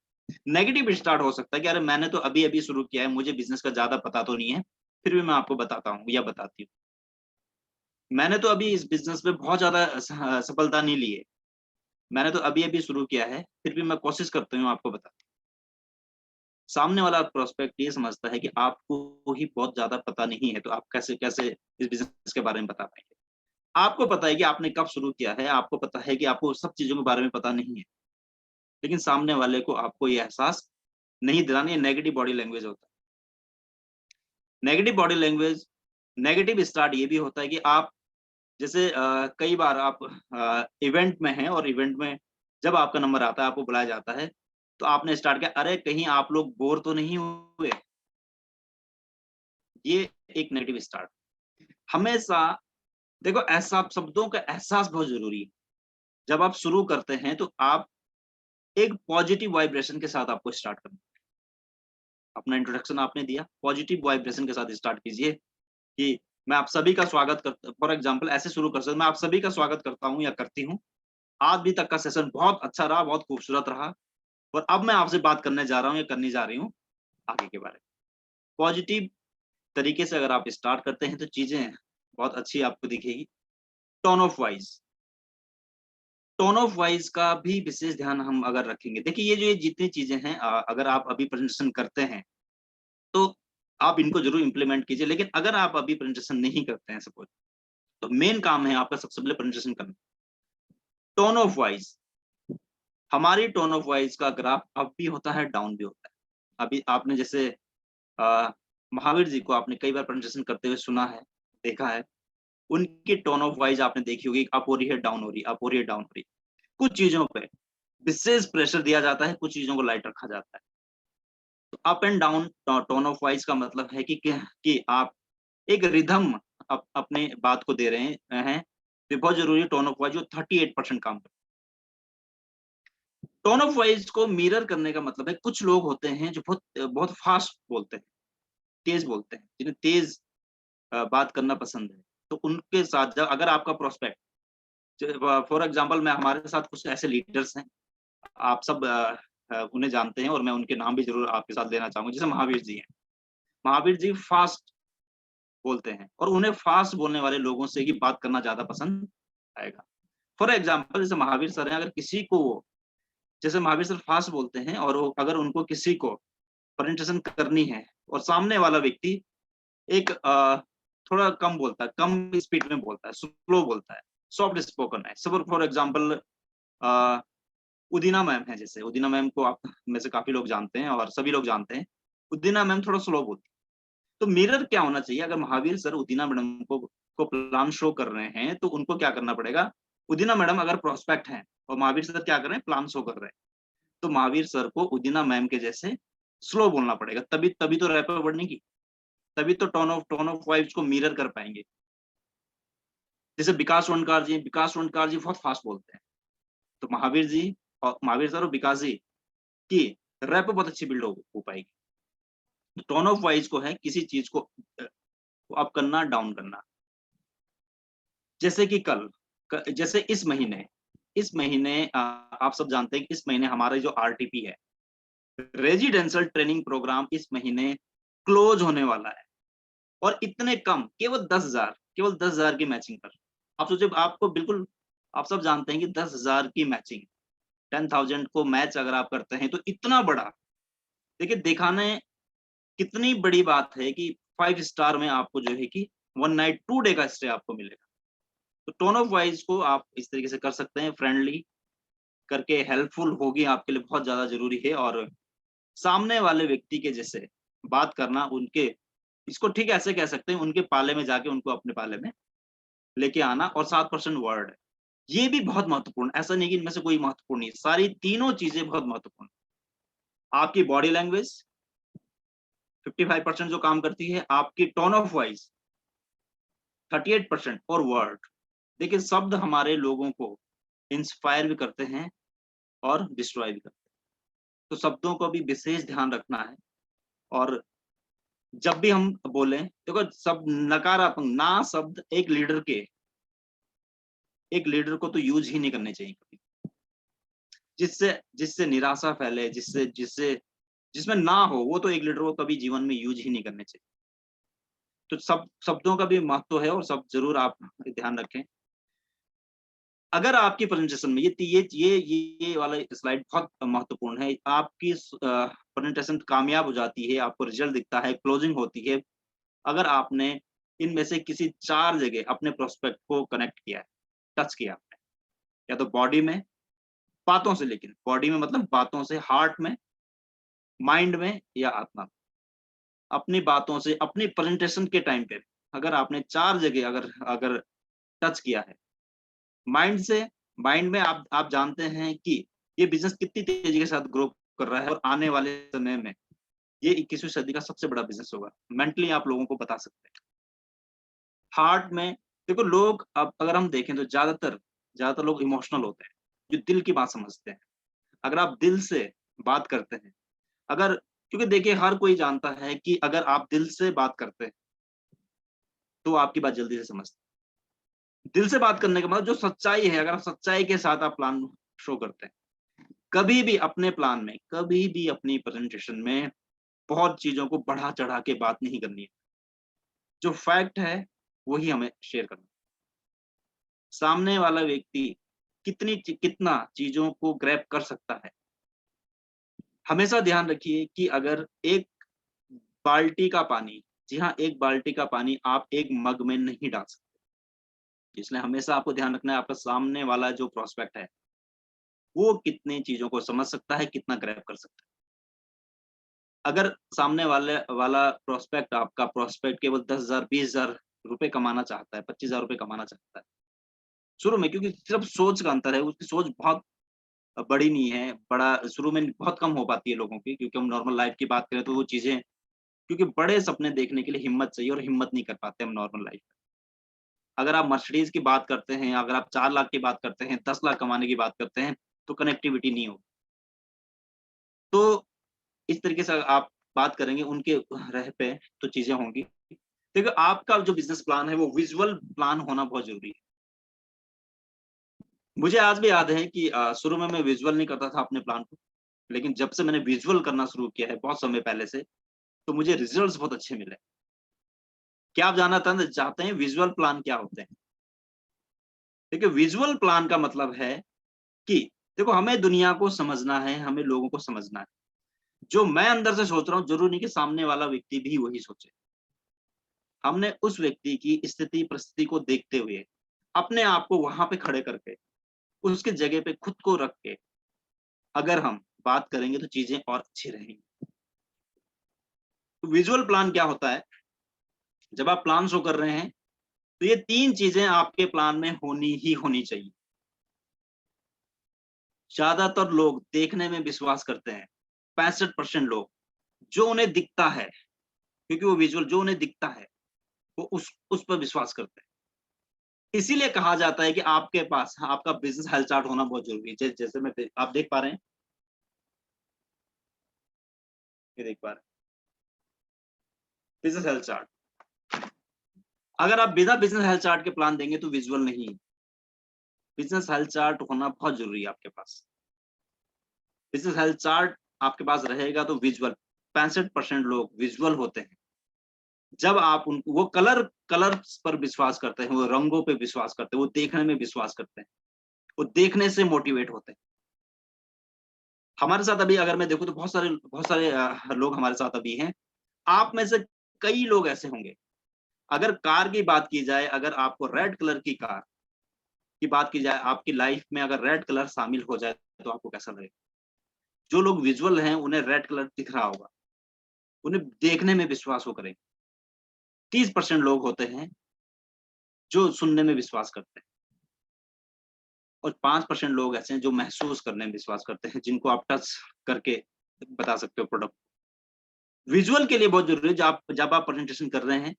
नेगेटिव स्टार्ट हो सकता है कि अरे मैंने तो अभी अभी शुरू किया है, मुझे बिजनेस का ज्यादा पता तो नहीं है, फिर भी मैं आपको बताता हूँ या बताती हूँ, मैंने तो अभी इस बिजनेस में बहुत ज्यादा सफलता नहीं ली है, मैंने तो अभी अभी शुरू किया है, फिर भी मैं कोशिश करती हूँ आपको बताती हूँ। सामने वाला प्रोस्पेक्ट ये समझता है कि आपको ही बहुत ज्यादा पता नहीं है, तो आप कैसे कैसे इस बिजनेस के बारे में बता पाएंगे। आपको पता है कि आपने कब शुरू किया है, आपको पता है कि आपको सब चीजों के बारे में पता नहीं है, लेकिन सामने वाले को आपको ये एहसास नहीं दिलाना। ये नेगेटिव बॉडी लैंग्वेज होता है। Negative body language, negative start ये भी होता है कि आप जैसे कई बार आप इवेंट में हैं, और इवेंट में जब आपका नंबर आता है, आपको बुलाया जाता है, तो आपने स्टार्ट किया, अरे कहीं आप लोग बोर तो नहीं हुए। ये एक नेगेटिव स्टार्ट। हमेशा देखो, ऐसा शब्दों का एहसास बहुत जरूरी है। जब आप शुरू करते हैं, तो आप एक पॉजिटिव वाइब्रेशन के साथ आपको स्टार्ट करना है। अपना इंट्रोडक्शन आपने दिया, पॉजिटिव वाइब्रेशन के साथ स्टार्ट कीजिए कि मैं आप सभी का स्वागत करता, फॉर एग्जांपल ऐसे शुरू कर सकते, मैं आप सभी का स्वागत करता हूं या करती हूं। आज भी तक का सेशन बहुत अच्छा रहा, बहुत खूबसूरत रहा, और अब मैं आपसे बात करने जा रहा हूं या करने जा रही हूं आगे के बारे में। पॉजिटिव तरीके से अगर आप स्टार्ट करते हैं, तो चीजें बहुत अच्छी आपको दिखेगी। Tone of voice, tone of voice का भी विशेष ध्यान हम अगर रखेंगे, देखिए ये जितनी चीजें हैं, अगर आप अभी प्रेजेंटेशन करते हैं, तो आप इनको जरूर इंप्लीमेंट कीजिए। लेकिन अगर आप अभी प्रेजेंटेशन नहीं करते हैं सपोज, तो मेन काम है आपका सबसे पहले प्रेजेंटेशन करना। टोन ऑफ वॉइस, हमारी टोन ऑफ वॉइस का ग्राफ अप भी होता है, डाउन भी होता है। अभी आपने जैसे महावीर जी को आपने कई बार प्रेजेंटेशन करते हुए सुना है, देखा है, उनकी टोन ऑफ वॉइस आपने देखी होगी, अप हो रही है, डाउन हो रही है, अप हो रही है, डाउन हो रही है। कुछ चीजों पे विशेष प्रेशर दिया जाता है, कुछ चीजों को लाइट रखा जाता है। तो up and down tone of voice का मतलब है कि आप एक रिदम अपने बात को दे रहे हैं। तो बहुत जरूरी है टोन ऑफ वॉइस जो 38% काम करता है। टोन ऑफ वॉइस को मिरर करने का मतलब है, कुछ लोग होते हैं जो बहुत बहुत फास्ट बोलते हैं, तेज बोलते हैं, जिन्हें तेज बात करना पसंद है। तो उनके साथ अगर आपका प्रोस्पेक्ट, फॉर एग्जांपल मैं हमारे साथ कुछ ऐसे लीडर्स हैं, आप सब उन्हें जानते हैं और मैं उनके नाम भी जरूर आपके साथ लेना चाहूंगा, जैसे महावीर जी हैं। महावीर जी फास्ट बोलते हैं और उन्हें फास्ट बोलने वाले लोगों से ही बात करना ज्यादा पसंद आएगा। फॉर एग्जाम्पल जैसे महावीर सर हैं, अगर किसी को, जैसे महावीर सर फास्ट बोलते हैं और अगर उनको किसी को प्रेजेंटेशन करनी है और सामने वाला व्यक्ति एक थोड़ा कम बोलता है, कम स्पीड में बोलता है, स्लो बोलता है, सॉफ्ट स्पोकन है। फॉर एग्जाम्पल उदीना मैम है, जैसे उदीना मैम को आप में से काफी लोग जानते हैं और सभी लोग जानते हैं, उदीना मैम थोड़ा स्लो बोलती है। तो मिरर क्या होना चाहिए, अगर महावीर सर उदीना मैडम को प्लान शो कर रहे हैं तो उनको क्या करना पड़ेगा, उदीना मैडम अगर प्रोस्पेक्ट हैं और महावीर सर क्या कर रहे हैं, प्लान शो कर रहे हैं, तो महावीर सर को उदीना मैम के जैसे स्लो बोलना पड़ेगा, तभी तभी तो रैपर बढ़ने की, तभी तो टोन ऑफ वॉइस को मिरर कर पाएंगे। जैसे विकास वनकार जी बहुत फास्ट बोलते हैं, तो महावीर जी और महावीर सर और विकास जी की रैप बहुत अच्छी बिल्ड हो पाएगी। टोन ऑफ वॉइस को है किसी चीज को अप करना, डाउन करना। जैसे कि जैसे इस महीने आप सब जानते हैं कि इस महीने हमारे जो आरटीपी है, रेजिडेंशियल ट्रेनिंग प्रोग्राम, इस महीने क्लोज होने वाला है। और इतने कम, केवल 10,000 की मैचिंग पर। आप सोचिए, आपको बिल्कुल, आप सब जानते हैं कि 10,000 की मैचिंग, 10,000 को मैच अगर आप करते हैं तो इतना बड़ा, देखिए दिखाने कितनी बड़ी बात है कि 5 स्टार में आपको जो है कि 1 नाइट 2 डे का स्टे आपको मिलेगा। तो टोन ऑफ वॉइस को आप इस तरीके से कर सकते हैं, फ्रेंडली करके, हेल्पफुल होगी आपके लिए बहुत ज्यादा जरूरी है। और सामने वाले व्यक्ति के जैसे बात करना, उनके, इसको ठीक ऐसे कह सकते हैं, उनके पाले में जाके उनको अपने पाले में लेके आना। और 7% वर्ड है, ये भी बहुत महत्वपूर्ण, ऐसा नहीं कि इनमें से कोई महत्वपूर्ण नहीं, सारी तीनों चीजें बहुत महत्वपूर्ण। आपकी बॉडी लैंग्वेज 55% जो काम करती है, आपकी टोन ऑफ वॉइस 38% और वर्ड। देखिए शब्द हमारे लोगों को इंस्पायर भी करते हैं और डिस्ट्रॉय भी करते हैं, तो शब्दों को भी विशेष ध्यान रखना है। और जब भी हम बोलें, देखो सब नकारात्मक ना शब्द एक लीडर को तो यूज ही नहीं करने चाहिए कभी, जिससे जिससे निराशा फैले, जिससे जिससे जिसमें ना हो, वो तो एक लीडर को कभी जीवन में यूज ही नहीं करने चाहिए। तो सब शब्दों का भी महत्व है और सब जरूर आप ध्यान रखें। अगर आपकी प्रेजेंटेशन में ये वाला स्लाइड बहुत महत्वपूर्ण है, आपकी प्रेजेंटेशन कामयाब हो जाती है, आपको रिजल्ट दिखता है, क्लोजिंग होती है, अगर आपने इनमें से किसी 4 जगह अपने प्रोस्पेक्ट को कनेक्ट किया है, टच किया आपने, या तो बॉडी में, बातों से, लेकिन बॉडी में मतलब बातों से, हार्ट में, माइंड में या आत्मा में, अपनी बातों से, अपनी प्रेजेंटेशन के टाइम पे अगर आपने 4 जगह अगर अगर टच किया है, माइंड से, माइंड में आप जानते हैं कि ये बिजनेस कितनी तेजी के साथ ग्रो कर रहा है और आने वाले समय में ये 21वीं सदी का सबसे बड़ा बिजनेस होगा, मेंटली आप लोगों को बता सकते हैं। हार्ट में, देखो लोग, अब अगर हम देखें तो ज्यादातर ज्यादातर लोग इमोशनल होते हैं, जो दिल की बात समझते हैं। अगर आप दिल से बात करते हैं, अगर, क्योंकि देखिए हर कोई जानता है कि अगर आप दिल से बात करते हैं तो आपकी बात जल्दी से समझते हैं। दिल से बात करने के बाद जो सच्चाई है, अगर आप सच्चाई के साथ आप प्लान शो करते हैं, कभी भी अपने प्लान में, कभी भी अपनी प्रेजेंटेशन में बहुत चीजों को बढ़ा चढ़ा के बात नहीं करनी है। जो फैक्ट है वही हमें शेयर करना है। सामने वाला व्यक्ति कितना चीजों को ग्रैब कर सकता है। हमेशा ध्यान रखिए कि अगर एक बाल्टी का पानी, जी हाँ, एक बाल्टी का पानी आप एक मग में नहीं डाल सकते, इसलिए हमेशा आपको ध्यान रखना है आपका सामने वाला जो प्रोस्पेक्ट है वो कितनी चीजों को समझ सकता है, कितना ग्रैब कर सकता है। अगर सामने वाले वाला प्रोस्पेक्ट, आपका प्रोस्पेक्ट केवल 10,000 20,000 रुपए कमाना चाहता है, 25,000 रुपए कमाना चाहता है शुरू में, क्योंकि सिर्फ सोच का अंतर है, उसकी सोच बहुत बड़ी नहीं है, बड़ा शुरू में बहुत कम हो पाती है लोगों की, क्योंकि हम नॉर्मल लाइफ की बात करें तो वो चीज़ें, क्योंकि बड़े सपने देखने के लिए हिम्मत चाहिए और हिम्मत नहीं कर पाते हम नॉर्मल लाइफ में। अगर आप मर्सिडीज़ की बात करते हैं, अगर आप 4 लाख की बात करते हैं, 10 लाख कमाने की बात करते हैं, तो कनेक्टिविटी नहीं होगी। तो इस तरीके से आप बात करेंगे उनके रह पे तो चीज़ें होंगी। देखिए आपका जो बिज़नेस प्लान है वो विज़ुअल प्लान होना बहुत ज़रूरी है। मुझे आज भी याद है कि शुरू में मैं विज़ुअल नहीं करता था अपने प्लान को, लेकिन जब से मैंने विज़ुअल करना शुरू किया है बहुत समय पहले से, तो मुझे रिज़ल्ट्स बहुत अच्छे मिले। क्या आप जानना चाहते हैं विज़ुअल प्लान क्या होते हैं? देखिए विज़ुअल प्लान का मतलब है कि देखो हमें दुनिया को समझना है, हमें लोगों को समझना है। जो मैं अंदर से सोच रहा हूँ, ज़रूरी नहीं कि सामने वाला व्यक्ति भी वही सोचे। हमने उस व्यक्ति की स्थिति, परिस्थिति को देखते हुए, अपने आप को वहाँ पे खड़े करके, उसकी जगह पे खुद को रख के, अगर हम बात करेंगे तो चीज़ें और अच्छी रहेंगी। तो विज़ुअल प्लान क्या होता है? जब आप प्लान शो कर रहे हैं, तो ये 3 चीज़ें आपके प्लान में होनी ही होनी चाहिए। ज़्यादातर लोग देखने में विश्वास करते हैं, 65% लोग, जो उन्हें दिखता है, क्योंकि वो विज़ुअल जो उन्हें दिखता है, वो उस पर विश्वास करते हैं। इसीलिए कहा जाता है कि आपके पास आपका बिज़नेस हेल्थ चार्ट होना बहुत ज़रूरी है। जैसे मैं दे आप देख पा रहे हैं? ये देख पा रहे हैं, बिज़नेस हेल्थ चार्ट। अगर आप बिना बिज़नेस हेल्थ चार्ट के प्लान देंगे तो विज़ुअल नहीं। बिज़नेस हेल्थ चार्ट होना बहुत ज़रूरी है आपके पास। बिज़नेस हेल्थ चार्ट आपके पास रहेगा तो विज़ुअल 65% लोग विज़ुअल होते हैं। जब आप उन वो कलर्स पर विश्वास करते हैं, वो रंगों पे विश्वास करते हैं, वो देखने में विश्वास करते हैं, वो देखने से मोटिवेट होते हैं। हमारे साथ अभी अगर मैं देखूँ तो बहुत सारे लोग हमारे साथ अभी हैं। आप में से कई लोग ऐसे होंगे, अगर कार की बात की जाए, अगर आपको रेड कलर की कार की बात की जाए, आपकी लाइफ में अगर रेड कलर शामिल हो जाए, तो आपको कैसा लगेगा? जो लोग विज़ुअल हैं, उन्हें रेड कलर दिख रहा होगा, उन्हें देखने में विश्वास वो करेंगे। 30% लोग होते हैं, जो सुनने में विश्वास करते हैं और 5% लोग ऐसे हैं, जो महसूस करने में विश्वास करते हैं, जिनको आप टच करके बता सकते हो प्रोडक्ट। विज़ुअल के लिए बहुत ज़रूरी है, जब आप प्रेज़ेंटेशन कर रहे हैं,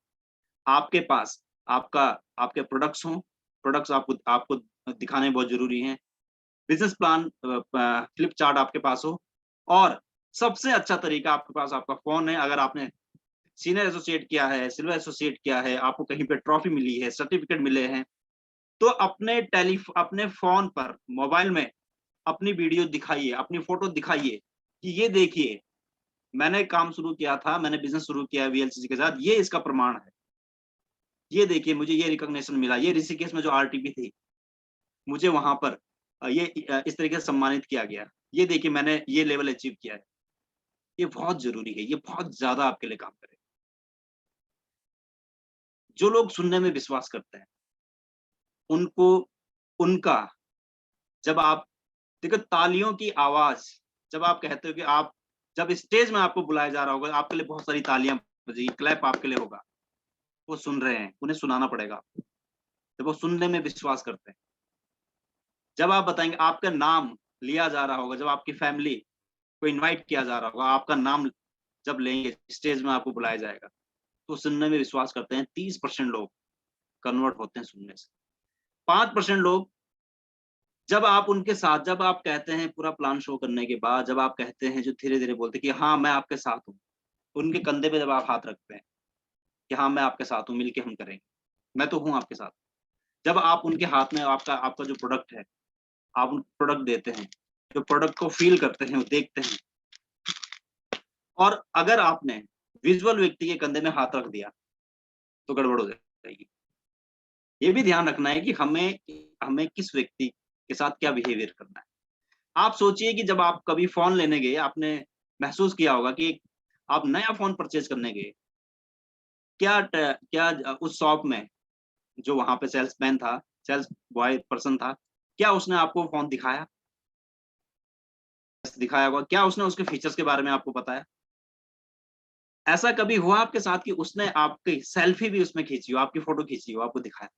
आपके पास आपका आपके प्रोडक्ट्स हों, प्रोडक्ट्स आपको आपको दिखाने बहुत ज़रूरी हैं। बिज़नेस प्लान फ्लिप चार्ट आपके पास हो और सबसे अच्छा तरीका आपके पास आपका फ़ोन है। अगर आपने सीनियर एसोसिएट किया है, सिल्वर एसोसिएट किया है, आपको कहीं पे ट्रॉफी मिली है, सर्टिफ़िकेट मिले हैं, तो अपने फ़ोन पर, मोबाइल में अपनी वीडियो दिखाइए, अपनी फ़ोटो दिखाइए कि ये देखिए, मैंने काम शुरू किया था, मैंने बिज़नेस शुरू किया है वीएलसीसी के साथ, ये इसका प्रमाण है। ये देखिए मुझे ये रिकॉग्निशन मिला, ये ऋषिकेश में जो आरटीपी थी, मुझे वहाँ पर इस तरीके से सम्मानित किया गया। ये देखिए मैंने ये लेवल अचीव किया है। ये बहुत ज़रूरी है, ये बहुत ज़्यादा आपके लिए काम करेगा। जो लोग सुनने में विश्वास करते हैं, उनको उनका जब आप देखो तालियों की आवाज़, जब आप कहते हो कि आप जब स्टेज में आपको बुलाया जा रहा होगा, आपके लिए बहुत सारी तालियाँ बजेगी, क्लैप आपके लिए होगा। वो सुन रहे हैं, उन्हें सुनाना पड़ेगा आपको। जब वो सुनने में विश्वास करते हैं, जब आप बताएँगे आपका नाम लिया जा रहा होगा, जब आपकी फैमिली को इनवाइट किया जा रहा होगा, आपका नाम जब लेंगे, स्टेज में आपको बुलाया जाएगा, तो सुनने में विश्वास करते हैं, 30% लोग कन्वर्ट होते हैं सुनने से। 5% लोग जब आप कहते हैं पूरा प्लान शो करने के बाद, जब आप कहते हैं जो धीरे-धीरे बोलते हैं कि हाँ, मैं आपके साथ हूँ, उनके कंधे पे जब आप हाथ रखते हैं कि हाँ, मैं आपके साथ हूँ, मिलके हम करेंगे, मैं तो हूँ आपके साथ। जब आप उनके हाथ में आपका आपका जो प्रोडक्ट है, आप उनको प्रोडक्ट देते हैं, जो प्रोडक्ट को फ़ील करते हैं, वो देखते हैं और अगर आपने विज़ुअल व्यक्ति के कंधे में हाथ रख दिया, तो गड़बड़ हो जाएगी। ये भी ध्यान रखना है कि हमें हमें किस व्यक्ति के साथ क्या बिहेवियर करना है। आप सोचिए कि जब आप कभी फ़ोन लेने गए, आपने महसूस किया होगा कि आप नया फ़ोन परचेज़ करने गए, उस शॉप में जो वहाँ पे सेल्समैन था, सेल्स बॉय पर्सन था, क्या उसने आपको फ़ोन दिखाया? दिखाया होगा, क्या उसने उसके फीचर्स के बारे में आपको बताया? ऐसा कभी हुआ आपके साथ कि उसने आपकी सेल्फी भी उसमें खींची हो, आपकी फ़ोटो खींची हो, आपको दिखाया?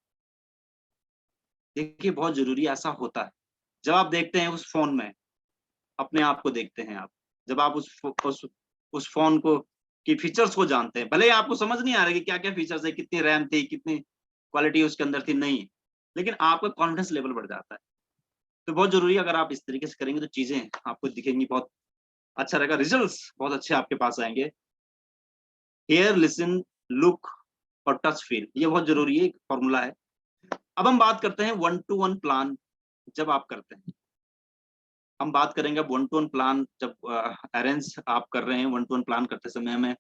देखिए बहुत ज़रूरी है, ऐसा होता है। जब आप देखते हैं उस फ़ोन में अपने आप को देखते हैं आप। जब आप उस फ़ोन को की फीचर्स को जानते हैं, भले ही आपको समझ नहीं आ रहा है कि क्या-क्या फीचर्स है, कितनी रैम थी, कितनी क्वालिटी उसके अंदर थी, नहीं। लेकिन आपका कॉन्फिडेंस लेवल बढ़ जाता है। तो बहुत ज़रूरी है, अगर आप इस तरीके से करेंगे तो चीज़ें आपको दिखेंगी, बहुत अच्छा रहेगा, रिजल्ट्स बहुत अच्छे आपके पास आएँगे। हियर, लिसन, लुक और टच, फील, ये बहुत ज़रूरी है, एक फ़ॉर्मूला है। अब हम बात करते हैं वन टू वन प्लान जब आप करते हैं। हम बात करेंगे अब वन टू वन प्लान जब अरेंज आप कर रहे हैं, वन टू वन प्लान करते समय हमें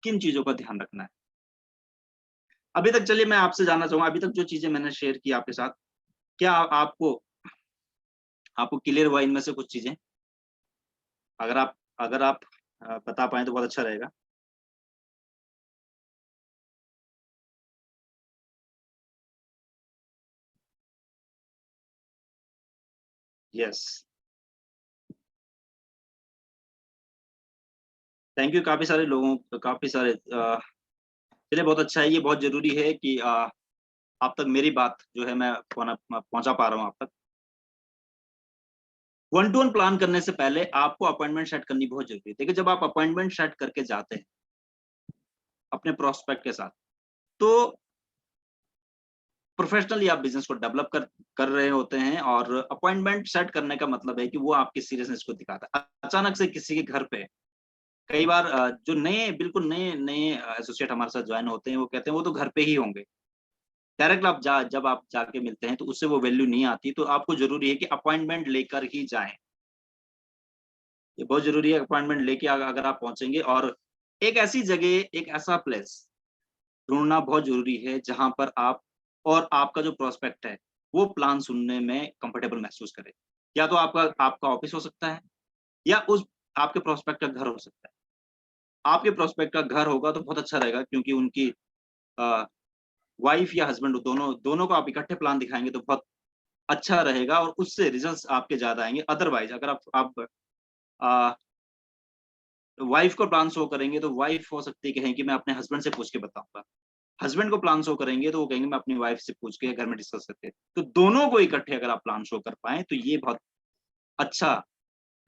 किन चीज़ों का ध्यान रखना है। अभी तक चलिए मैं आपसे जानना चाहूँगा, अभी तक जो चीज़ें मैंने शेयर की आपके साथ, क्या आपको आपको क्लियर हुआ इनमें से कुछ चीज़ें? अगर आप बता पाएँ तो बहुत अच्छा रहेगा। Yes, thank you. काफ़ी सारे चलिए बहुत अच्छा है, ये बहुत ज़रूरी है कि आप तक मेरी बात जो है मैं पहुँचा पा रहा हूँ आप तक। वन टू वन प्लान करने से पहले आपको अपॉइंटमेंट सेट करनी बहुत ज़रूरी है। देखिए, जब आप अपॉइंटमेंट सेट करके जाते हैं अपने प्रोस्पेक्ट के साथ, तो प्रोफेशनली आप बिज़नेस को डेवलप कर कर रहे होते हैं, और अपॉइंटमेंट सेट करने का मतलब है कि वो आपकी सीरियसनेस को दिखाता है। अचानक से किसी के घर पे कई बार जो बिल्कुल नए नए एसोसिएट हमारे साथ जॉइन होते हैं, वो कहते हैं वो तो घर पे ही होंगे। डायरेक्ट जब आप जाके मिलते हैं तो उससे वो वैल्यू नहीं आती, तो आपको ज़रूरी है कि अपॉइंटमेंट लेकर ही जाएँ। ये बहुत ज़रूरी है, अपॉइंटमेंट लेके अगर आप पहुँचेंगे, और एक ऐसी जगह, एक ऐसा प्लेस ढूँढना बहुत ज़रूरी है जहाँ पर आप और आपका जो प्रोस्पेक्ट है, वो प्लान सुनने में कंफर्टेबल महसूस करे। या तो आपका आपका ऑफ़िस हो सकता है, या उस आपके प्रोस्पेक्ट का घर हो सकता है। आपके प्रोस्पेक्ट का घर होगा तो बहुत अच्छा रहेगा, क्योंकि उनकी अ, वाइफ़ या हस्बैंड दोनों दोनों को आप इकट्ठे प्लान दिखाएँगे तो बहुत अच्छा रहेगा, और उससे रिज़ल्ट्स आपके ज़्यादा आएँगे। अदरवाइज़ अगर आप अ, वाइफ़ को प्लान शो करेंगे तो वाइफ़ हो सकती है कहें कि मैं अपने हस्बैंड से पूछ के बताऊँगा। हस्बैंड को प्लान शो करेंगे तो वो कहेंगे मैं अपनी वाइफ़ से पूछ के घर में डिस्कस करके। तो दोनों को इकट्ठे अगर आप प्लान शो कर पाएँ तो ये बहुत अच्छा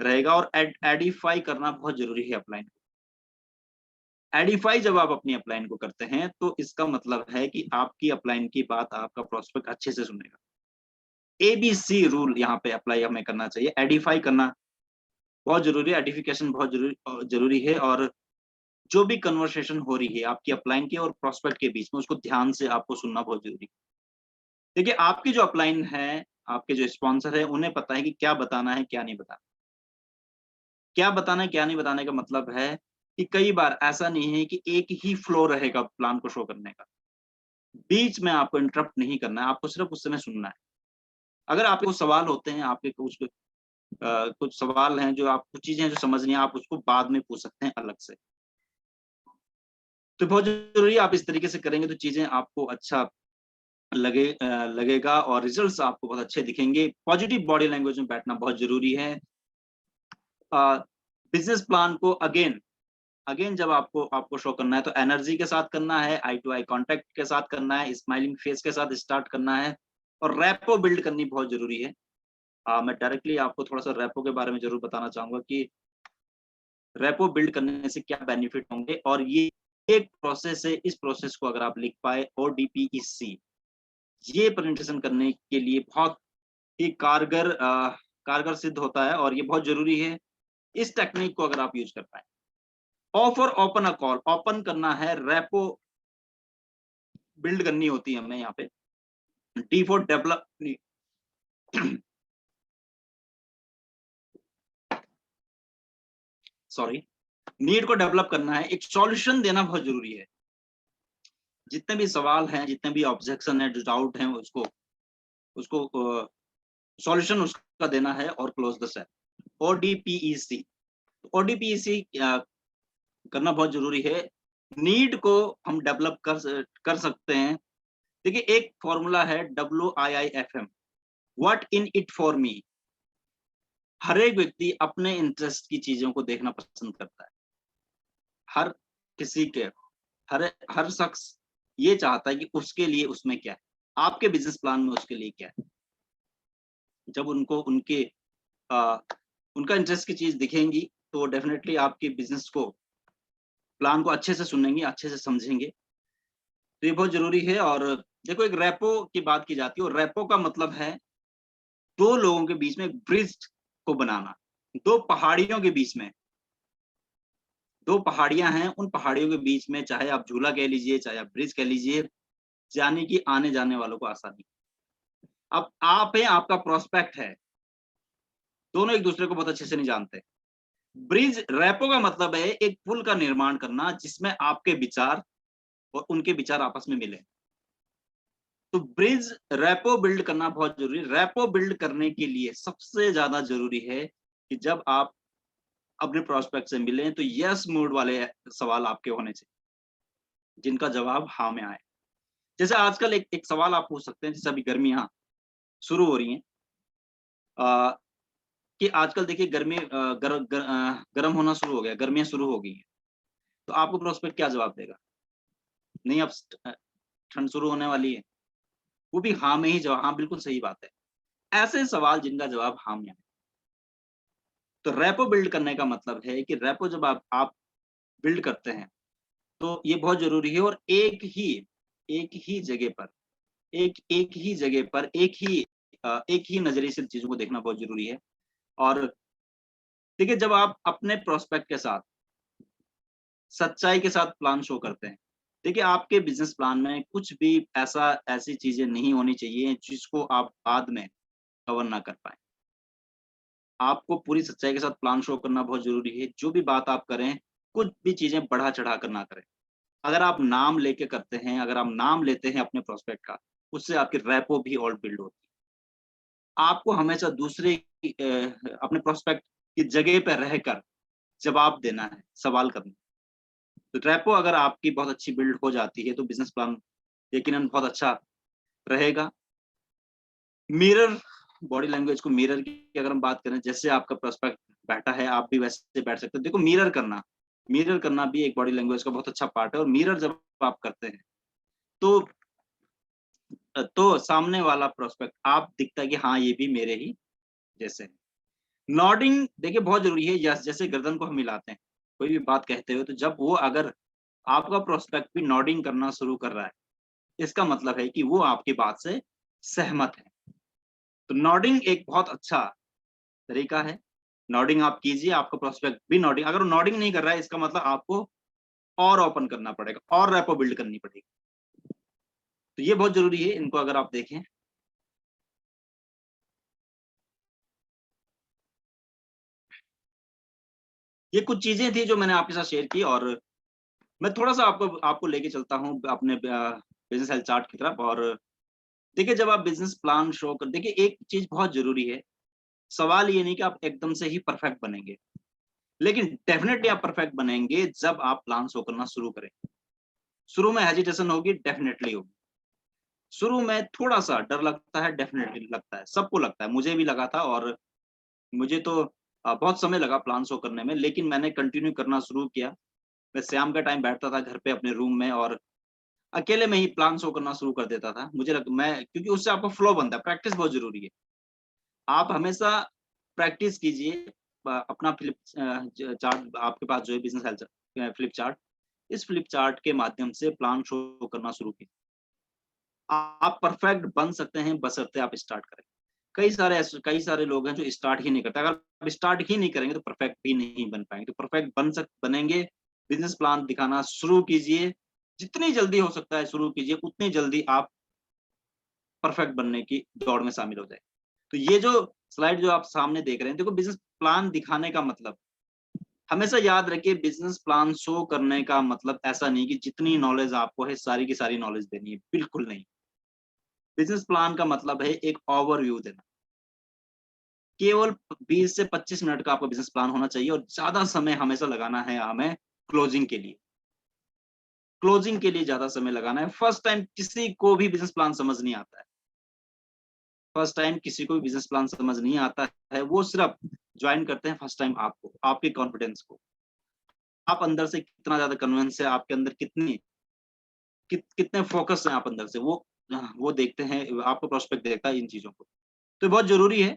रहेगा, और एडिफाई करना बहुत ज़रूरी है अपलाइन। एडिफाई जब आप अपनी अपलाइन को करते हैं तो इसका मतलब है कि आपकी अपलाइन की बात आपका प्रोस्पेक्ट अच्छे से सुनेगा। एबीसी रूल यहाँ पे अप्लाई हमें करना चाहिए। एडिफाई करना बहुत ज़रूरी है, एडिफिकेशन बहुत ज़रूरी है, और जो भी कन्वर्सेशन हो रही है आपकी अपलाइन के और प्रोस्पेक्ट के बीच में, उसको ध्यान से आपको सुनना बहुत ज़रूरी है। देखिए, आपकी जो अपलाइन है, आपके जो स्पॉन्सर हैं, उन्हें पता है कि क्या बताना है, क्या नहीं बताना। क्या बताना है, क्या नहीं बताने का मतलब है कि कई बार ऐसा नहीं है कि एक ही फ्लो रहेगा प्लान को शो करने का। बीच में आपको इंटरप्ट नहीं करना है, आपको सिर्फ़ उस समय सुनना है। अगर आपके कुछ सवाल होते हैं, आपके कुछ सवाल हैं, जो आप कुछ चीज़ें हैं जो समझ नहीं है, आप उसको बाद में पूछ सकते हैं अलग से। तो बहुत ज़रूरी है, आप इस तरीके से करेंगे तो चीज़ें आपको अच्छा लगेगा, और रिजल्ट्स आपको बहुत अच्छे दिखेंगे। पॉजिटिव बॉडी लैंग्वेज में बैठना बहुत ज़रूरी है। अ, बिज़नेस प्लान को अगेन अगेन जब आपको आपको शो करना है तो एनर्जी के साथ करना है, आई टू आई कॉन्टैक्ट के साथ करना है, स्माइलिंग फेस के साथ स्टार्ट करना है, और रैपो बिल्ड करनी बहुत ज़रूरी है। मैं डायरेक्टली आपको थोड़ा-सा रैपो के बारे में ज़रूर बताना चाहूँगा कि रैपो बिल्ड करने से क्या बेनिफिट होंगे, और ये एक प्रोसेस है, इस प्रोसेस को अगर आप लिख पाए, ओडीपीईसी, ये प्रेज़ेंटेशन करने के लिए बहुत ही कारगर सिद्ध होता है, और ये बहुत ज़रूरी है, इस टेक्निक को अगर आप यूज़ कर पाएँ। Offer open a call, open करना है, रैपो बिल्ड करनी होती है हमें यहाँ पे। D for develop sorry, need को डेवलप करना है, एक सॉल्यूशन देना बहुत ज़रूरी है। जितने भी सवाल हैं, जितने भी ऑब्जेक्शन हैं, जो डाउट हैं, उसको उसको सॉल्यूशन उसका देना है, और क्लोज़ द सेल। ओडीपीईसी, ओडीपीईसी करना बहुत ज़रूरी है। नीड को हम डेवलप कर सकते हैं। देखिए, एक फ़ॉर्मूला है WIIFM, what in it for me. हर एक व्यक्ति अपने इंटरेस्ट की चीज़ों को देखना पसंद करता है। हर किसी के हर हर शख्स ये चाहता है कि उसके लिए उसमें क्या है? आपके बिज़नेस प्लान में उसके लिए क्या है? जब उनको उनके अ, उनका इंटरेस्ट की चीज दिखेंगी तो डेफिनेटली आपके बिजनेस को, प्लान को अच्छे से सुनेंगे, अच्छे से समझेंगे। तो ये बहुत जरूरी है। और देखो, एक रेपो की बात की जाती है और रेपो का मतलब है दो लोगों के बीच में एक ब्रिज को बनाना। दो पहाड़ियों के बीच में, दो पहाड़ियां हैं, उन पहाड़ियों के बीच में चाहे आप झूला कह लीजिए, चाहे आप ब्रिज कह लीजिए, यानी कि आने जाने वालों को आसानी। अब आप है, आपका प्रोस्पेक्ट है, दोनों एक दूसरे को बहुत अच्छे से नहीं जानते। ब्रिज रेपो का मतलब है एक पुल का निर्माण करना जिसमें आपके विचार और उनके विचार आपस में मिले। तो ब्रिज रेपो बिल्ड करना बहुत जरूरी है। रेपो बिल्ड करने के लिए सबसे ज्यादा जरूरी है कि जब आप अपने प्रोस्पेक्ट से मिलें तो यस मोड वाले सवाल आपके होने चाहिए, जिनका जवाब हाँ में आए। जैसे आजकल एक सवाल आप पूछ सकते हैं, जैसे अभी गर्मियां शुरू हो रही हैं, आ, कि आजकल देखिए गर्मी गर्म होना शुरू हो गया, गर्मियां शुरू हो गई हैं। तो आपको प्रोस्पेक्ट क्या जवाब देगा? नहीं, अब ठंड शुरू होने वाली है, वो भी हाँ में ही जवाब, हाँ बिल्कुल सही बात है। ऐसे सवाल जिनका जवाब हाँ में है। तो रेपो बिल्ड करने का मतलब है कि रेपो जब आप बिल्ड करते हैं तो ये बहुत जरूरी है। और एक ही जगह पर, एक ही जगह पर, एक ही नजरिए से चीजों को देखना बहुत जरूरी है। और देखिए, जब आप अपने प्रोस्पेक्ट के साथ सच्चाई के साथ प्लान शो करते हैं, देखिए आपके बिजनेस प्लान में कुछ भी ऐसी चीजें नहीं होनी चाहिए जिसको आप बाद में कवर ना कर पाए। आपको पूरी सच्चाई के साथ प्लान शो करना बहुत जरूरी है। जो भी बात आप करें, कुछ भी चीजें बढ़ा चढ़ा कर ना करें। अगर आप नाम लेके करते हैं, अगर आप नाम लेते हैं अपने प्रोस्पेक्ट का, उससे आपकी रैपो भी और बिल्ड होती है। आपको हमेशा अपने प्रोस्पेक्ट की जगह पे रहकर जवाब देना है, सवाल करना है। तो रैपो अगर आपकी बहुत अच्छी बिल्ड हो जाती है तो बिजनेस प्लान यकीनन बहुत अच्छा रहेगा। मिरर, बॉडी लैंग्वेज को मिरर की अगर हम बात करें, जैसे आपका प्रोस्पेक्ट बैठा है आप भी वैसे बैठ सकते हो। देखो, मिरर करना भी एक बॉडी लैंग्वेज का बहुत अच्छा पार्ट है। और मिरर जब आप करते हैं तो सामने वाला प्रोस्पेक्ट आप दिखता है कि हाँ ये भी मेरे ही जैसे है। नॉडिंग देखिए बहुत जरूरी है। यस, जैसे गर्दन को हम हिलाते हैं कोई भी बात कहते हुए, तो जब वो अगर आपका प्रोस्पेक्ट भी नॉडिंग करना शुरू कर रहा है, इसका मतलब है कि वो आपकी बात से सहमत है। तो नॉडिंग एक बहुत अच्छा तरीका है। नॉडिंग आप कीजिए, आपका प्रोस्पेक्ट भी नॉडिंग, अगर वो नॉडिंग नहीं कर रहा है इसका मतलब आपको और ओपन करना पड़ेगा और रैपो बिल्ड करनी पड़ेगी। तो ये बहुत जरूरी है, इनको अगर आप देखें। ये कुछ चीजें थी जो मैंने आपके साथ शेयर की। और मैं थोड़ा सा आपको आपको लेके चलता हूँ अपने बिजनेस हेल्थ चार्ट की तरफ। और देखिए, जब आप बिजनेस प्लान शो कर, देखिए एक चीज बहुत जरूरी है। सवाल ये नहीं कि आप एकदम से ही परफेक्ट बनेंगे, लेकिन डेफिनेटली आप परफेक्ट बनेंगे जब आप प्लान शो करना शुरू करें। शुरू में हेजिटेशन होगी, डेफिनेटली होगी। शुरू में थोड़ा सा डर लगता है, डेफिनेटली लगता है, सबको लगता है, मुझे भी लगा था। और मुझे तो बहुत समय लगा प्लान शो करने में, लेकिन मैंने कंटिन्यू करना शुरू किया। मैं शाम का टाइम बैठता था घर पे अपने रूम में और अकेले में ही प्लान शो करना शुरू कर देता था। मैं, क्योंकि उससे आपका फ्लो बनता है। प्रैक्टिस बहुत जरूरी है। आप हमेशा प्रैक्टिस कीजिए। अपना फ्लिप चार्ट आपके पास जो है, बिजनेस हेल्थ फ्लिप चार्ट, इस फ्लिप चार्ट के माध्यम से प्लान शो करना शुरू कीजिए। आप परफेक्ट बन सकते हैं बशर्ते आप स्टार्ट करें। कई सारे लोग हैं जो स्टार्ट ही नहीं करते। अगर आप स्टार्ट ही नहीं करेंगे तो परफेक्ट भी नहीं बन पाएंगे। तो परफेक्ट बनेंगे। बिजनेस प्लान दिखाना शुरू कीजिए, जितनी जल्दी हो सकता है शुरू कीजिए, उतनी जल्दी आप परफेक्ट बनने की दौड़ में शामिल हो जाए। तो ये जो स्लाइड जो आप सामने देख रहे हैं, देखो बिजनेस प्लान दिखाने का मतलब, हमेशा याद रखिए, बिजनेस प्लान शो करने का मतलब ऐसा नहीं कि जितनी नॉलेज आपको है सारी की सारी नॉलेज देनी है, बिल्कुल नहीं। बिजनेस प्लान का मतलब है एक ओवरव्यू देना। केवल 20 से 25 मिनट का आपका बिजनेस प्लान होना चाहिए और ज्यादा समय हमेशा लगाना है हमें क्लोजिंग के लिए। क्लोजिंग के लिए ज्यादा समय लगाना है। फर्स्ट टाइम किसी को भी बिजनेस प्लान समझ नहीं आता है। फर्स्ट टाइम किसी को भी बिजनेस प्लान समझ नहीं आता है। वो सिर्फ ज्वाइन करते हैं फर्स्ट टाइम आपको, आपके कॉन्फिडेंस को, आप अंदर से कितना ज्यादा कन्विंस है, आपके अंदर कितने फोकस हैं आप अंदर से, वो देखते हैं। आपको प्रोस्पेक्ट देखता है इन चीजों को। तो बहुत जरूरी है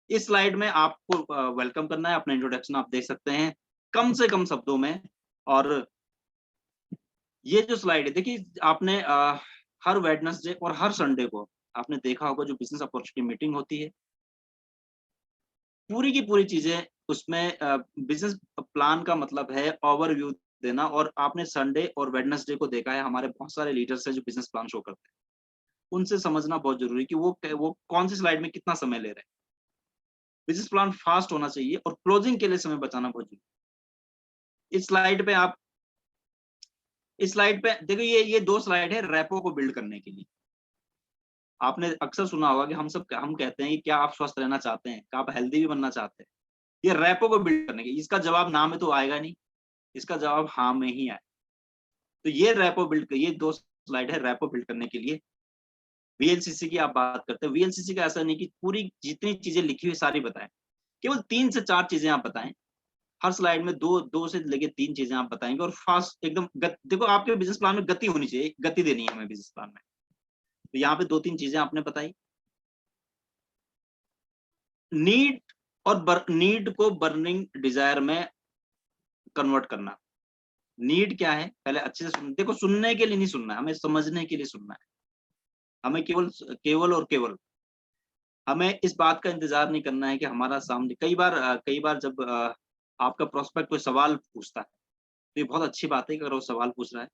इस स्लाइड में आपको वेलकम करना है, अपना इंट्रोडक्शन आप देख सकते हैं कम से कम शब्दों में। और ये जो स्लाइड है देखिए, आपने हर वेडनेसडे और हर संडे को आपने देखा होगा जो बिजनेस अपॉर्चुनिटी मीटिंग होती है, पूरी की पूरी चीजें उसमें बिजनेस प्लान का मतलब है ओवरव्यू देना। और आपने संडे और वेडनेसडे को देखा है, हमारे बहुत सारे लीडर्स हैं जो बिजनेस प्लान शो करते हैं, उनसे समझना बहुत जरूरी है कि वो कौन सी स्लाइड में कितना समय ले रहे हैं। बिजनेस प्लान फास्ट होना चाहिए और क्लोजिंग के लिए समय बचाना बहुत जरूरी है। इस स्लाइड पे देखो, ये दो स्लाइड है रैपो को बिल्ड करने के लिए। आपने अक्सर सुना होगा कि हम कहते हैं कि क्या आप स्वस्थ रहना चाहते हैं, क्या आप हेल्दी भी बनना चाहते हैं। ये रैपो को बिल्ड करने के, इसका जवाब ना में तो आएगा नहीं, इसका जवाब हाँ में ही आए। तो ये रैपो बिल्ड, ये दो स्लाइड है रैपो बिल्ड करने के लिए। वीएलसीसी की आप बात करते हैं, वीएलसीसी का ऐसा नहीं कि पूरी जितनी चीजें लिखी हुई सारी बताएं, केवल 3 से 4 चीजें आप बताएं। हर स्लाइड में दो से लेके 3 चीजें आप बताएंगे और फास्ट एकदम देखो, आपके बिजनेस प्लान में गति होनी चाहिए, गति देनी है हमें बिजनेस प्लान में। तो यहाँ पे 2-3 चीजें आपने बताई। नीड और नीड को बर्निंग डिजायर में कन्वर्ट करना। नीड क्या है पहले अच्छे से देखो, सुनने के लिए नहीं सुनना है, हमें समझने के लिए सुनना है। हमें केवल केवल और केवल हमें इस बात का इंतजार नहीं करना है कि हमारा सामने, कई बार जब आपका प्रोस्पेक्ट कोई सवाल पूछता है, तो ये बहुत अच्छी बात है कि अगर वो सवाल पूछ रहा है,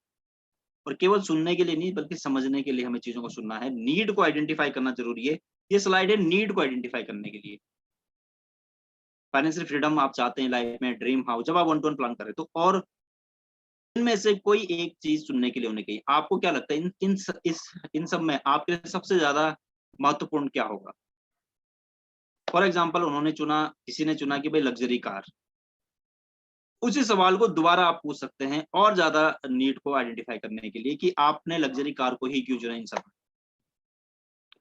और केवल सुनने के लिए नहीं बल्कि समझने के लिए हमें चीजों को सुनना है। नीड को आइडेंटिफाई करना जरूरी है। ये स्लाइड है नीड को आइडेंटिफाई करने के लिए। फाइनेंशियल फ्रीडम आप चाहते हैं लाइफ में, ड्रीम हाउस, जब आप 1-to-1 प्लान करें तो, और इनमें से कोई एक चीज सुनने के लिए होनी चाहिए। आपको क्या लगता है इन सब में आपके लिए सबसे ज्यादा महत्वपूर्ण क्या होगा? फॉर एग्जाम्पल उन्होंने चुना, किसी ने चुना कि भाई लग्जरी कार। उसी सवाल को दोबारा आप पूछ सकते हैं और ज्यादा नीड को आइडेंटिफाई करने के लिए कि आपने लग्जरी कार को ही क्यों चुना। इन सब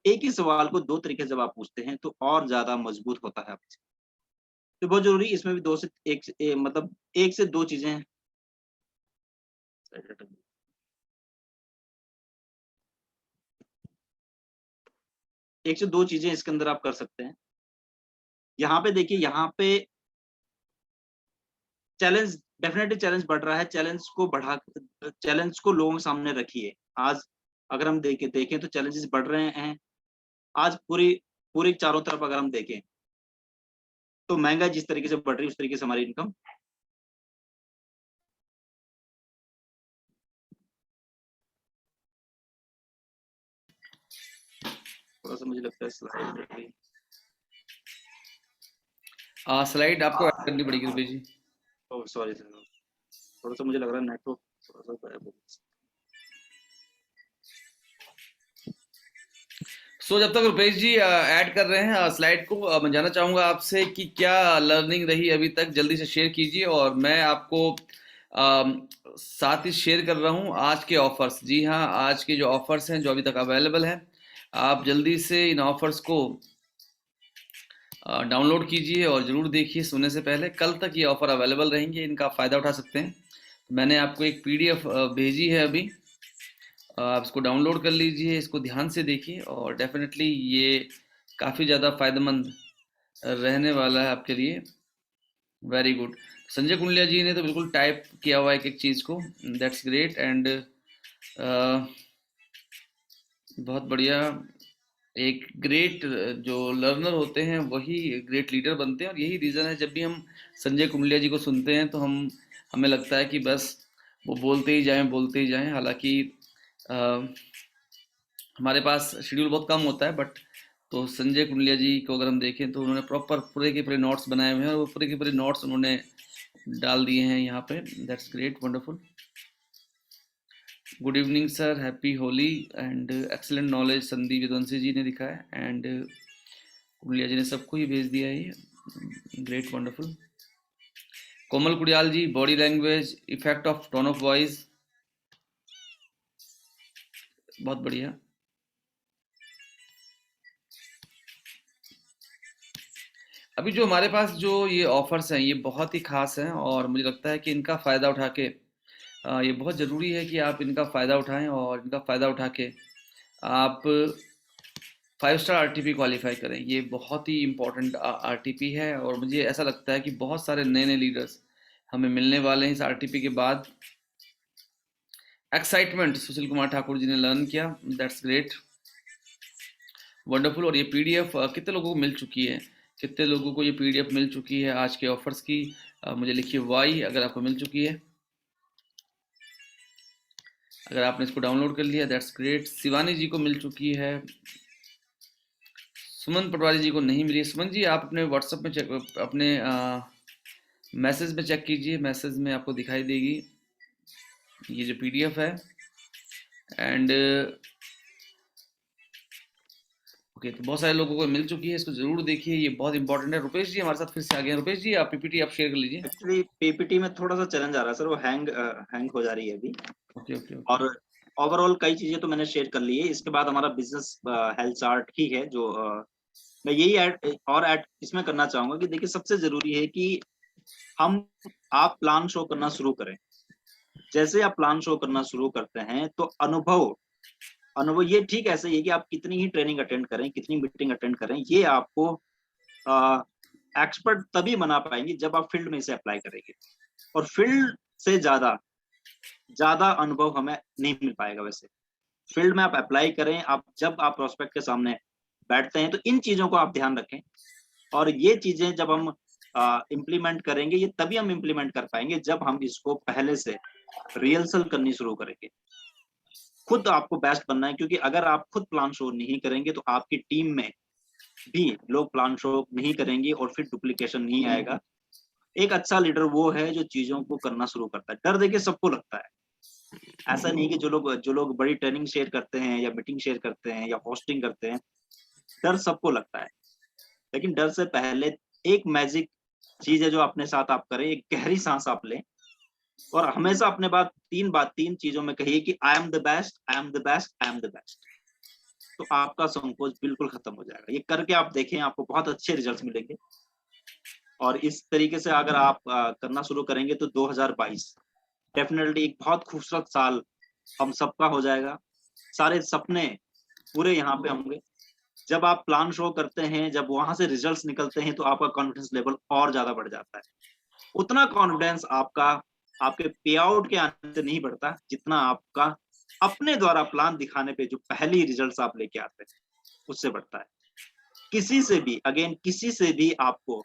एक ही सवाल को 2 तरीके से जब आप पूछते हैं तो और ज्यादा मजबूत होता है आपकी। तो बहुत जरूरी, इसमें भी 2 से 1 मतलब 1 से 2 चीजें हैं। 1 से 2 चीजें इसके अंदर आप कर सकते हैं। यहाँ पे देखिए, यहाँ पे चैलेंज, डेफिनेटली चैलेंज बढ़ रहा है। चैलेंज को लोगों के सामने रखिए। आज अगर हम देखें तो चैलेंजेस बढ़ रहे हैं। आज पूरी पूरी चारों तरफ अगर हम देखें तो महंगाई जिस तरीके से बढ़ रही है उस तरीके से हमारी इनकम। थोड़ा सा मुझे लगता है स्लाइड आपको ऐड करनी पड़ेगी रुपए जी। सॉरी सर, थोड़ा सा मुझे लग रहा है नेटवर्क थोड़ा सा। सो जब तक रुपेश जी ऐड कर रहे हैं स्लाइड को, मैं जानना चाहूँगा आपसे कि क्या लर्निंग रही अभी तक, जल्दी से शेयर कीजिए। और मैं आपको साथ ही शेयर कर रहा हूँ आज के ऑफर्स। जी हाँ, आज के जो ऑफर्स हैं जो अभी तक अवेलेबल हैं, आप जल्दी से इन ऑफर्स को डाउनलोड कीजिए और ज़रूर देखिए सोने से पहले। कल तक ये ऑफ़र अवेलेबल रहेंगे, इनका आप फ़ायदा उठा सकते हैं। मैंने आपको एक पीडीएफ भेजी है अभी, आप इसको डाउनलोड कर लीजिए, इसको ध्यान से देखिए और डेफिनेटली ये काफ़ी ज़्यादा फ़ायदेमंद रहने वाला है आपके लिए। Very good. संजय कुंडलिया जी ने तो बिल्कुल टाइप किया हुआ है एक एक चीज़ को, दैट्स ग्रेट। एंड बहुत बढ़िया। एक ग्रेट जो लर्नर होते हैं वही ग्रेट लीडर बनते हैं, और यही रीज़न है जब भी हम संजय कुंडलिया जी को सुनते हैं तो हमें लगता है कि बस वो बोलते ही जाएं। हालांकि हमारे पास शेड्यूल बहुत कम होता है, बट तो संजय कुंडलिया जी को अगर हम देखें तो उन्होंने प्रॉपर पूरे के पूरे नोट्स बनाए हुए हैं और वो पूरे के पूरे नोट्स उन्होंने डाल दिए हैं यहाँ पे। That's great, wonderful. Good evening sir, happy Holi and excellent knowledge, Sandeep Vidwansi ji ने लिखा है। एंड कुंडलिया जी ने सबको ही भेज दिया है ये, great, wonderful. Komal Kudiyal ji, body language, effect of tone of voice, बहुत बढ़िया। अभी जो हमारे पास जो ये ऑफर्स हैं ये बहुत ही खास हैं और मुझे लगता है कि इनका फ़ायदा उठा के ये बहुत ज़रूरी है कि आप इनका फ़ायदा उठाएं और इनका फ़ायदा उठा के आप 5 स्टार आरटीपी क्वालिफाई करें। ये बहुत ही इंपॉर्टेंट आरटीपी है और मुझे ऐसा लगता है कि बहुत सारे नए नए लीडर्स हमें मिलने वाले हैं इस आरटीपी के बाद। एक्साइटमेंट सुशील कुमार ठाकुर जी ने लर्न किया, दैट्स ग्रेट, वंडरफुल। और ये पीडीएफ कितने लोगों को मिल चुकी है, कितने लोगों को ये पीडीएफ मिल चुकी है आज के ऑफर्स की? मुझे लिखिए वाई अगर आपको मिल चुकी है, अगर आपने इसको डाउनलोड कर लिया दैट्स ग्रेट। शिवानी जी को मिल चुकी है, सुमन पटवारी जी को नहीं मिली। सुमन जी आप अपने व्हाट्सएप में चेक, अपने मैसेज में चेक कीजिए, मैसेज में आपको दिखाई देगी ये जो पीडीएफ है। एंड ओके, तो बहुत सारे लोगों को मिल चुकी है, इसको जरूर देखिए, ये बहुत इंपॉर्टेंट है। रुपेश जी हमारे साथ फिर से आ गए हैं। रुपेश जी आप पीपीटी आप शेयर कर लीजिए। एक्चुअली पीपीटी में थोड़ा सा चैलेंज आ रहा है सर, वो हैंग हो जा रही है अभी। Okay okay okay. और ओवरऑल कई चीजें तो मैंने शेयर कर ली है। इसके बाद हमारा बिजनेस हेल्थ चार्ट ही है जो मैं यही ऐड इसमें करना चाहूंगा कि देखिए सबसे जरूरी है कि हम आप प्लान शो करना शुरू करें। जैसे आप प्लान शो करना शुरू करते हैं तो अनुभव ये ठीक ऐसे ही है कि आप कितनी ही ट्रेनिंग अटेंड करें, कितनी मीटिंग अटेंड करें, ये आपको एक्सपर्ट तभी बना पाएंगे जब आप फील्ड में इसे अप्लाई करेंगे। और फील्ड से ज्यादा ज्यादा अनुभव हमें नहीं मिल पाएगा। वैसे फील्ड में आप अप्लाई करें, आप जब आप प्रोस्पेक्ट के सामने बैठते हैं तो इन चीजों को आप ध्यान रखें। और ये चीजें जब हम इम्प्लीमेंट करेंगे, ये तभी हम इम्प्लीमेंट कर पाएंगे जब हम इसको पहले से रिहर्सल करनी शुरू करेंगे। खुद आपको बेस्ट बनना है, क्योंकि अगर आप खुद प्लान शो नहीं करेंगे तो आपकी टीम में भी लोग प्लान शो नहीं करेंगे और फिर डुप्लीकेशन नहीं आएगा। एक अच्छा लीडर वो है जो चीजों को करना शुरू करता है। डर देखिए सबको लगता है, ऐसा नहीं कि जो लोग बड़ी ट्रेनिंग शेयर करते हैं या मीटिंग शेयर करते हैं या होस्टिंग करते हैं, डर सबको लगता है। लेकिन डर से पहले एक मैजिक चीज है जो अपने साथ आप करें, एक गहरी सांस आप लें और हमेशा अपने बात तीन चीजों में कहिए कि I am the best, I am the best, I am the best. तो आपका संकोच बिल्कुल खत्म हो जाएगा। ये करके आप देखें, आपको बहुत अच्छे रिजल्ट्स मिलेंगे। और इस तरीके से अगर आप करना शुरू करेंगे तो 2022 डेफिनेटली एक बहुत खूबसूरत साल हम सबका हो जाएगा। सारे सपने पूरे यहाँ पे होंगे। जब आप प्लान शो करते हैं, जब वहां से रिजल्ट्स निकलते हैं तो आपका कॉन्फिडेंस लेवल और ज्यादा बढ़ जाता है। उतना कॉन्फिडेंस आपका आपके पे आउट के आने से नहीं बढ़ता जितना आपका अपने द्वारा प्लान दिखाने पे जो पहली रिजल्ट्स आप लेके आते हैं उससे बढ़ता है। किसी से भी आपको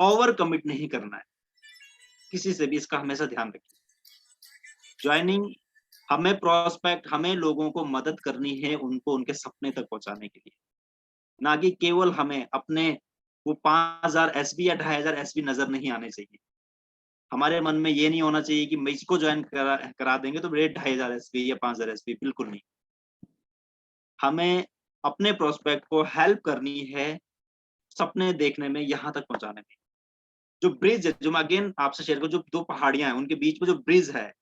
ओवर कमिट नहीं करना है, किसी से भी, इसका हमेशा ध्यान रखिए। ज्वाइनिंग हमें प्रोस्पेक्ट, हमें लोगों को मदद करनी है उनको उनके सपने तक पहुंचाने के लिए, ना कि केवल हमें अपने वो 5000 एसबी या 2500 एसबी नजर नहीं आने चाहिए। हमारे मन में ये नहीं होना चाहिए कि मैं इसको ज्वाइन करा देंगे तो मेरे 2500 एसबी या 5000 एसबी, बिल्कुल नहीं। हमें अपने प्रोस्पेक्ट को हेल्प करनी है सपने देखने में, यहाँ तक पहुंचाने में। जो ब्रिज है, जो मैं अगेन आपसे शेयर करूं, जो दो पहाड़ियां हैं उनके बीच में जो ब्रिज है,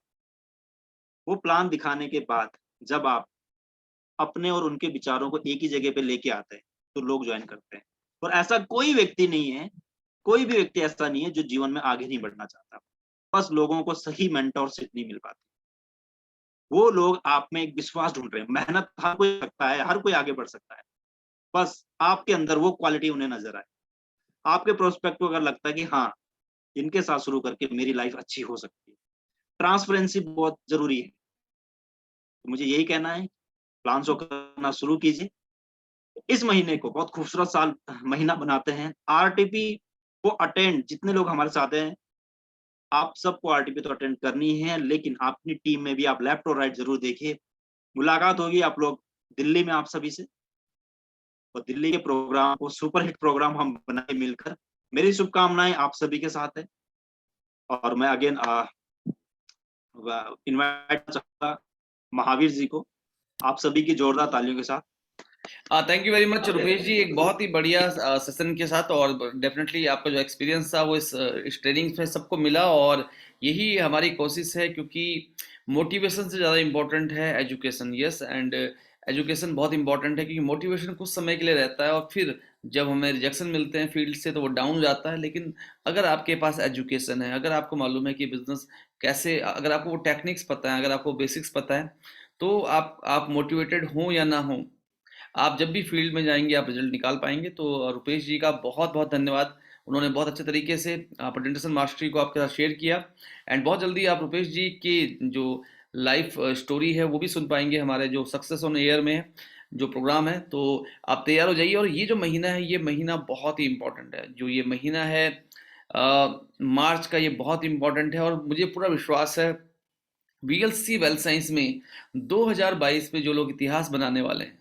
वो प्लान दिखाने के बाद जब आप अपने और उनके विचारों को एक ही जगह पे लेके आते हैं तो लोग ज्वाइन करते हैं। और ऐसा कोई व्यक्ति नहीं है, कोई भी व्यक्ति ऐसा नहीं है जो जीवन में आगे नहीं बढ़ना चाहता, बस लोगों को सही मेंटरशिप नहीं मिल पाती। वो लोग आप में एक विश्वास ढूंढ रहे हैं। मेहनत हर कोई सकता है, हर कोई आगे बढ़ सकता है, बस आपके अंदर वो क्वालिटी उन्हें नजर आए। आपके प्रोस्पेक्ट को अगर लगता है कि हाँ, इनके साथ शुरू करके मेरी लाइफ अच्छी हो सकती है। ट्रांसपेरेंसी बहुत जरूरी है। तो मुझे यही कहना है, प्लान शो करना शुरू कीजिए। इस महीने को बहुत खूबसूरत साल महीना बनाते हैं। आरटीपी को अटेंड, जितने लोग हमारे साथ हैं, आप सबको आरटीपी तो अटेंड करनी है, लेकिन अपनी टीम में भी आप लेफ्ट और राइट जरूर देखिए। मुलाकात होगी आप लोग दिल्ली में आप सभी से, और दिल्ली के प्रोग्राम को सुपर हिट प्रोग्राम हम बनाए मिलकर। मेरी शुभकामनाएं आप सभी के साथ है। और मैं अगेन इनवाइट चाहूंगा महावीर जी को, आप सभी की जोरदार तालियों के साथ। Thank you very much Rupesh ji, एक बहुत ही बढ़िया सेशन के साथ। और डेफिनेटली आपका जो एक्सपीरियंस था वो इस ट्रेनिंग में सबको मिला, और यही हमारी कोशिश है, क्योंकि मोटिवेशन से ज़्यादा इम्पोर्टेंट है एजुकेशन। यस, एंड एजुकेशन बहुत इंपॉर्टेंट है, क्योंकि मोटिवेशन कुछ समय के लिए रहता है और फिर जब हमें रिजेक्शन मिलते हैं फील्ड से तो वो डाउन हो जाता है। लेकिन अगर आपके पास एजुकेशन है, अगर आपको मालूम है कि बिजनेस कैसे, अगर आपको वो टेक्निक्स पता है, अगर आपको बेसिक्स पता है, तो आप मोटिवेटेड हो या ना हो, आप जब भी फील्ड में जाएंगे आप रिजल्ट निकाल पाएंगे। तो रुपेश जी का बहुत बहुत धन्यवाद, उन्होंने बहुत अच्छे तरीके से प्रेजेंटेशन मास्टरी को आपके साथ शेयर किया। एंड बहुत जल्दी आप रुपेश जी की जो लाइफ स्टोरी है वो भी सुन पाएंगे हमारे जो सक्सेस ऑन एयर में जो प्रोग्राम है। तो आप तैयार हो जाइए। और ये जो महीना है ये महीना बहुत ही इंपॉर्टेंट है, जो ये महीना है मार्च का, ये बहुत इंपॉर्टेंट है। और मुझे पूरा विश्वास है वीएलसी वेल्थ साइंस में 2022 में जो लोग इतिहास बनाने वाले हैं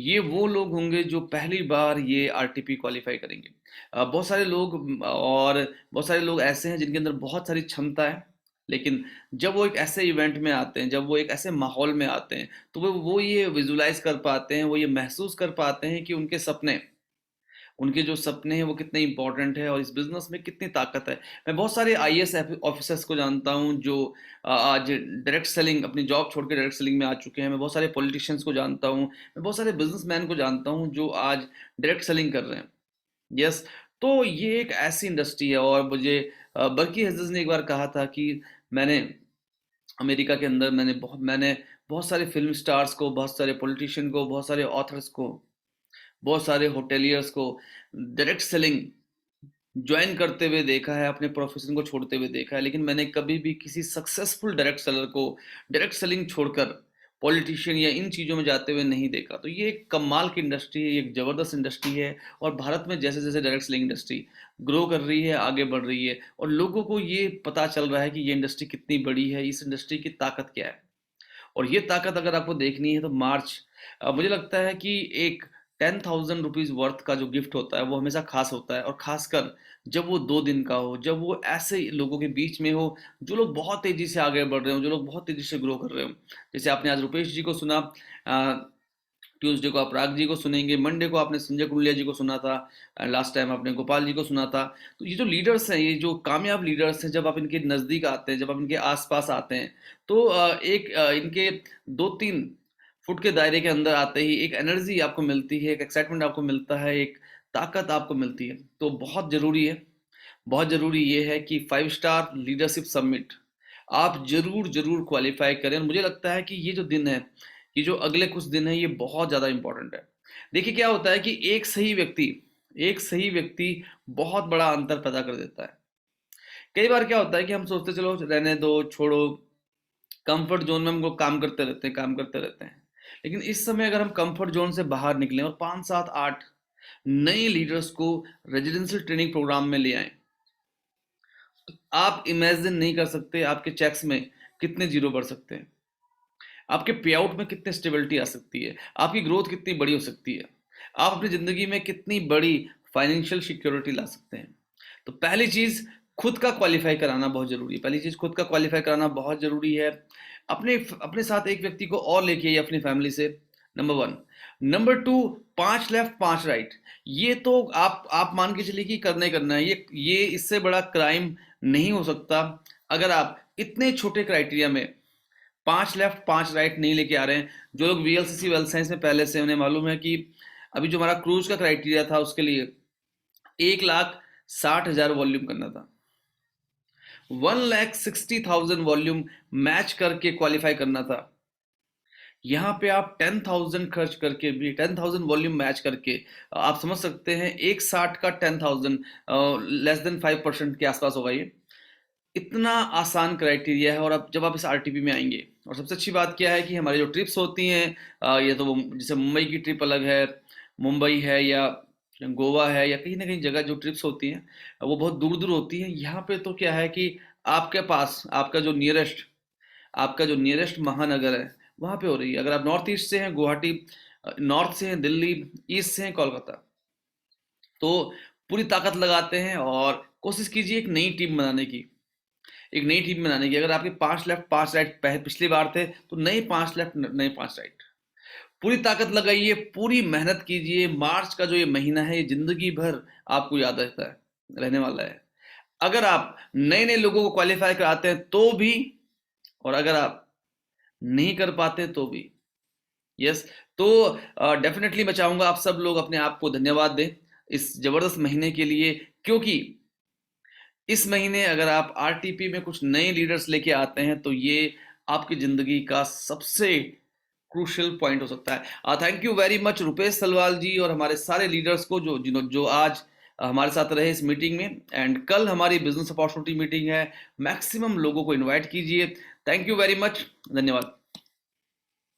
ये वो लोग होंगे जो पहली बार ये आरटीपी क्वालिफाई करेंगे। बहुत सारे लोग और बहुत सारे लोग ऐसे हैं जिनके अंदर बहुत सारी क्षमता है, लेकिन जब वो एक ऐसे इवेंट में आते हैं, जब वो एक ऐसे माहौल में आते हैं, तो वो ये विजुलाइज कर पाते हैं, वो ये महसूस कर पाते हैं कि उनके जो सपने हैं वो कितने इंपॉर्टेंट है और इस बिजनेस में कितनी ताकत है। मैं बहुत सारे आईएएस ऑफिसर्स को जानता हूं जो आज डायरेक्ट सेलिंग, अपनी जॉब छोड़ के डायरेक्ट सेलिंग में आ चुके हैं। मैं बहुत सारे पॉलिटिशियंस को जानता हूं, मैं बहुत सारे बिजनेसमैन को जानता हूं जो आज डायरेक्ट सेलिंग कर रहे हैं। यस, तो ये एक ऐसी इंडस्ट्री है। और मुझे बर्की हेजस ने एक बार कहा था कि मैंने अमेरिका के अंदर मैंने बहुत सारे फिल्म स्टार्स को, बहुत सारे पॉलिटिशियन को, बहुत सारे ऑथर्स को, बहुत सारे होटेलियर्स को डायरेक्ट सेलिंग ज्वाइन करते हुए देखा है, अपने प्रोफेशन को छोड़ते हुए देखा है, लेकिन मैंने कभी भी किसी सक्सेसफुल डायरेक्ट सेलर को डायरेक्ट सेलिंग छोड़कर पॉलिटिशियन या इन चीज़ों में जाते हुए नहीं देखा। तो ये एक कमाल की इंडस्ट्री है, ये एक ज़बरदस्त इंडस्ट्री है। और भारत में जैसे जैसे डायरेक्ट सेलिंग इंडस्ट्री ग्रो कर रही है, आगे बढ़ रही है, और लोगों को ये पता चल रहा है कि ये इंडस्ट्री कितनी बड़ी है, इस इंडस्ट्री की ताकत क्या है। और ये ताकत अगर आपको देखनी है तो मार्च, मुझे लगता है कि एक 10,000 रुपीज वर्थ का जो गिफ्ट होता है वो हमेशा खास होता है। और खासकर जब वो 2 दिन का हो, जब वो ऐसे लोगों के बीच में हो जो लोग बहुत तेजी से आगे बढ़ रहे हो, जो लोग बहुत तेजी से ग्रो कर रहे हो। जैसे आपने आज रुपेश जी को सुना, ट्यूसडे को आप राग जी को सुनेंगे, मंडे को आपने संजय कुंडलिया जी को सुना था, लास्ट टाइम आपने गोपाल जी को सुना था। तो ये जो लीडर्स हैं, ये जो कामयाब लीडर्स हैं, जब आप इनके नज़दीक आते हैं, जब आप इनके आसपास आते हैं, तो इनके 2-3 फुट के दायरे के अंदर आते ही एक एनर्जी आपको मिलती है, एक एक्साइटमेंट आपको मिलता है, एक ताकत आपको मिलती है। तो बहुत ज़रूरी है, बहुत ज़रूरी ये है कि 5 स्टार लीडरशिप समिट आप जरूर जरूर क्वालिफाई करें। मुझे लगता है कि ये जो दिन है, ये जो अगले कुछ दिन है, ये बहुत ज़्यादा इंपॉर्टेंट है। देखिए क्या होता है कि एक सही व्यक्ति बहुत बड़ा अंतर पैदा कर देता है। कई बार क्या होता है कि हम सोचते चलो रहने दो, छोड़ो, कंफर्ट जोन में हम लोग काम करते रहते हैं। लेकिन इस समय अगर हम कंफर्ट जोन से बाहर निकलें और 5, 7, 8 नए लीडर्स को रेजिडेंशियल ट्रेनिंग प्रोग्राम में ले आए, आप इमेजिन नहीं कर सकते आपके चेक्स में कितने जीरो बढ़ सकते हैं, आपके पे आउट में कितनी स्टेबिलिटी आ सकती है, आपकी ग्रोथ कितनी बड़ी हो सकती है, आप अपनी जिंदगी में कितनी बड़ी फाइनेंशियल सिक्योरिटी ला सकते हैं। तो पहली चीज खुद का क्वालिफाई कराना बहुत जरूरी है। पहली चीज खुद का क्वालिफाई कराना बहुत जरूरी है। अपने अपने साथ एक व्यक्ति को और लेके आइए अपनी फैमिली से, नंबर 1। Number 2, 5 left 5 right. ये तो आप मान के चलिए कि करना है, ये इससे बड़ा क्राइम नहीं हो सकता अगर आप इतने छोटे क्राइटेरिया में 5 लेफ्ट 5 राइट नहीं लेके आ रहे हैं। जो लोग वीएलसीसी वेल्थ साइंस में पहले से, उन्हें मालूम है कि अभी जो हमारा क्रूज का क्राइटेरिया था उसके लिए 1,60,000 वॉल्यूम करना था, 1,60,000 वॉल्यूम मैच करके क्वालिफाई करना था। यहाँ पे आप 10,000 खर्च करके भी, 10,000 वॉल्यूम मैच करके, आप समझ सकते हैं 1,60 का 10,000 लेस देन 5% के आसपास होगा। ये इतना आसान क्राइटेरिया है। और अब जब आप इस आरटीपी में आएंगे, और सबसे अच्छी बात क्या है कि हमारी जो ट्रिप्स होती हैं, ये तो जैसे मुंबई की ट्रिप अलग है, मुंबई है या गोवा है या कहीं ना कहीं जगह जो ट्रिप्स होती हैं वो बहुत दूर दूर होती हैं। यहाँ पे तो क्या है कि आपके पास आपका जो नियरेस्ट महानगर है वहाँ पे हो रही है। अगर आप नॉर्थ ईस्ट से हैं गुवाहाटी, नॉर्थ से हैं दिल्ली, ईस्ट से हैं कोलकाता, तो पूरी ताकत लगाते हैं और कोशिश कीजिए एक नई टीम बनाने की। अगर आपके 5 लेफ्ट 5 राइट पिछली बार थे, तो नए 5 लेफ्ट नए 5 राइट, पूरी ताकत लगाइए, पूरी मेहनत कीजिए। मार्च का जो ये महीना है ये जिंदगी भर आपको याद रहने वाला है। अगर आप नए नए लोगों को क्वालिफाई कराते हैं तो भी, और अगर आप नहीं कर पाते तो भी। यस, तो डेफिनेटली मैं चाहूंगा आप सब लोग अपने आप को धन्यवाद दें इस जबरदस्त महीने के लिए, क्योंकि इस महीने अगर आप आरटीपी में कुछ नए लीडर्स लेके आते हैं तो ये आपकी जिंदगी का सबसे क्रूशियल पॉइंट हो सकता है। Thank you very much Rupesh Salwal ji और हमारे सारे लीडर्स को जो आज हमारे साथ रहे इस मीटिंग में। एंड कल हमारी बिजनेस अपॉर्चुनिटी मीटिंग है, मैक्सिमम लोगों को इनवाइट कीजिए। थैंक यू वेरी मच, धन्यवाद।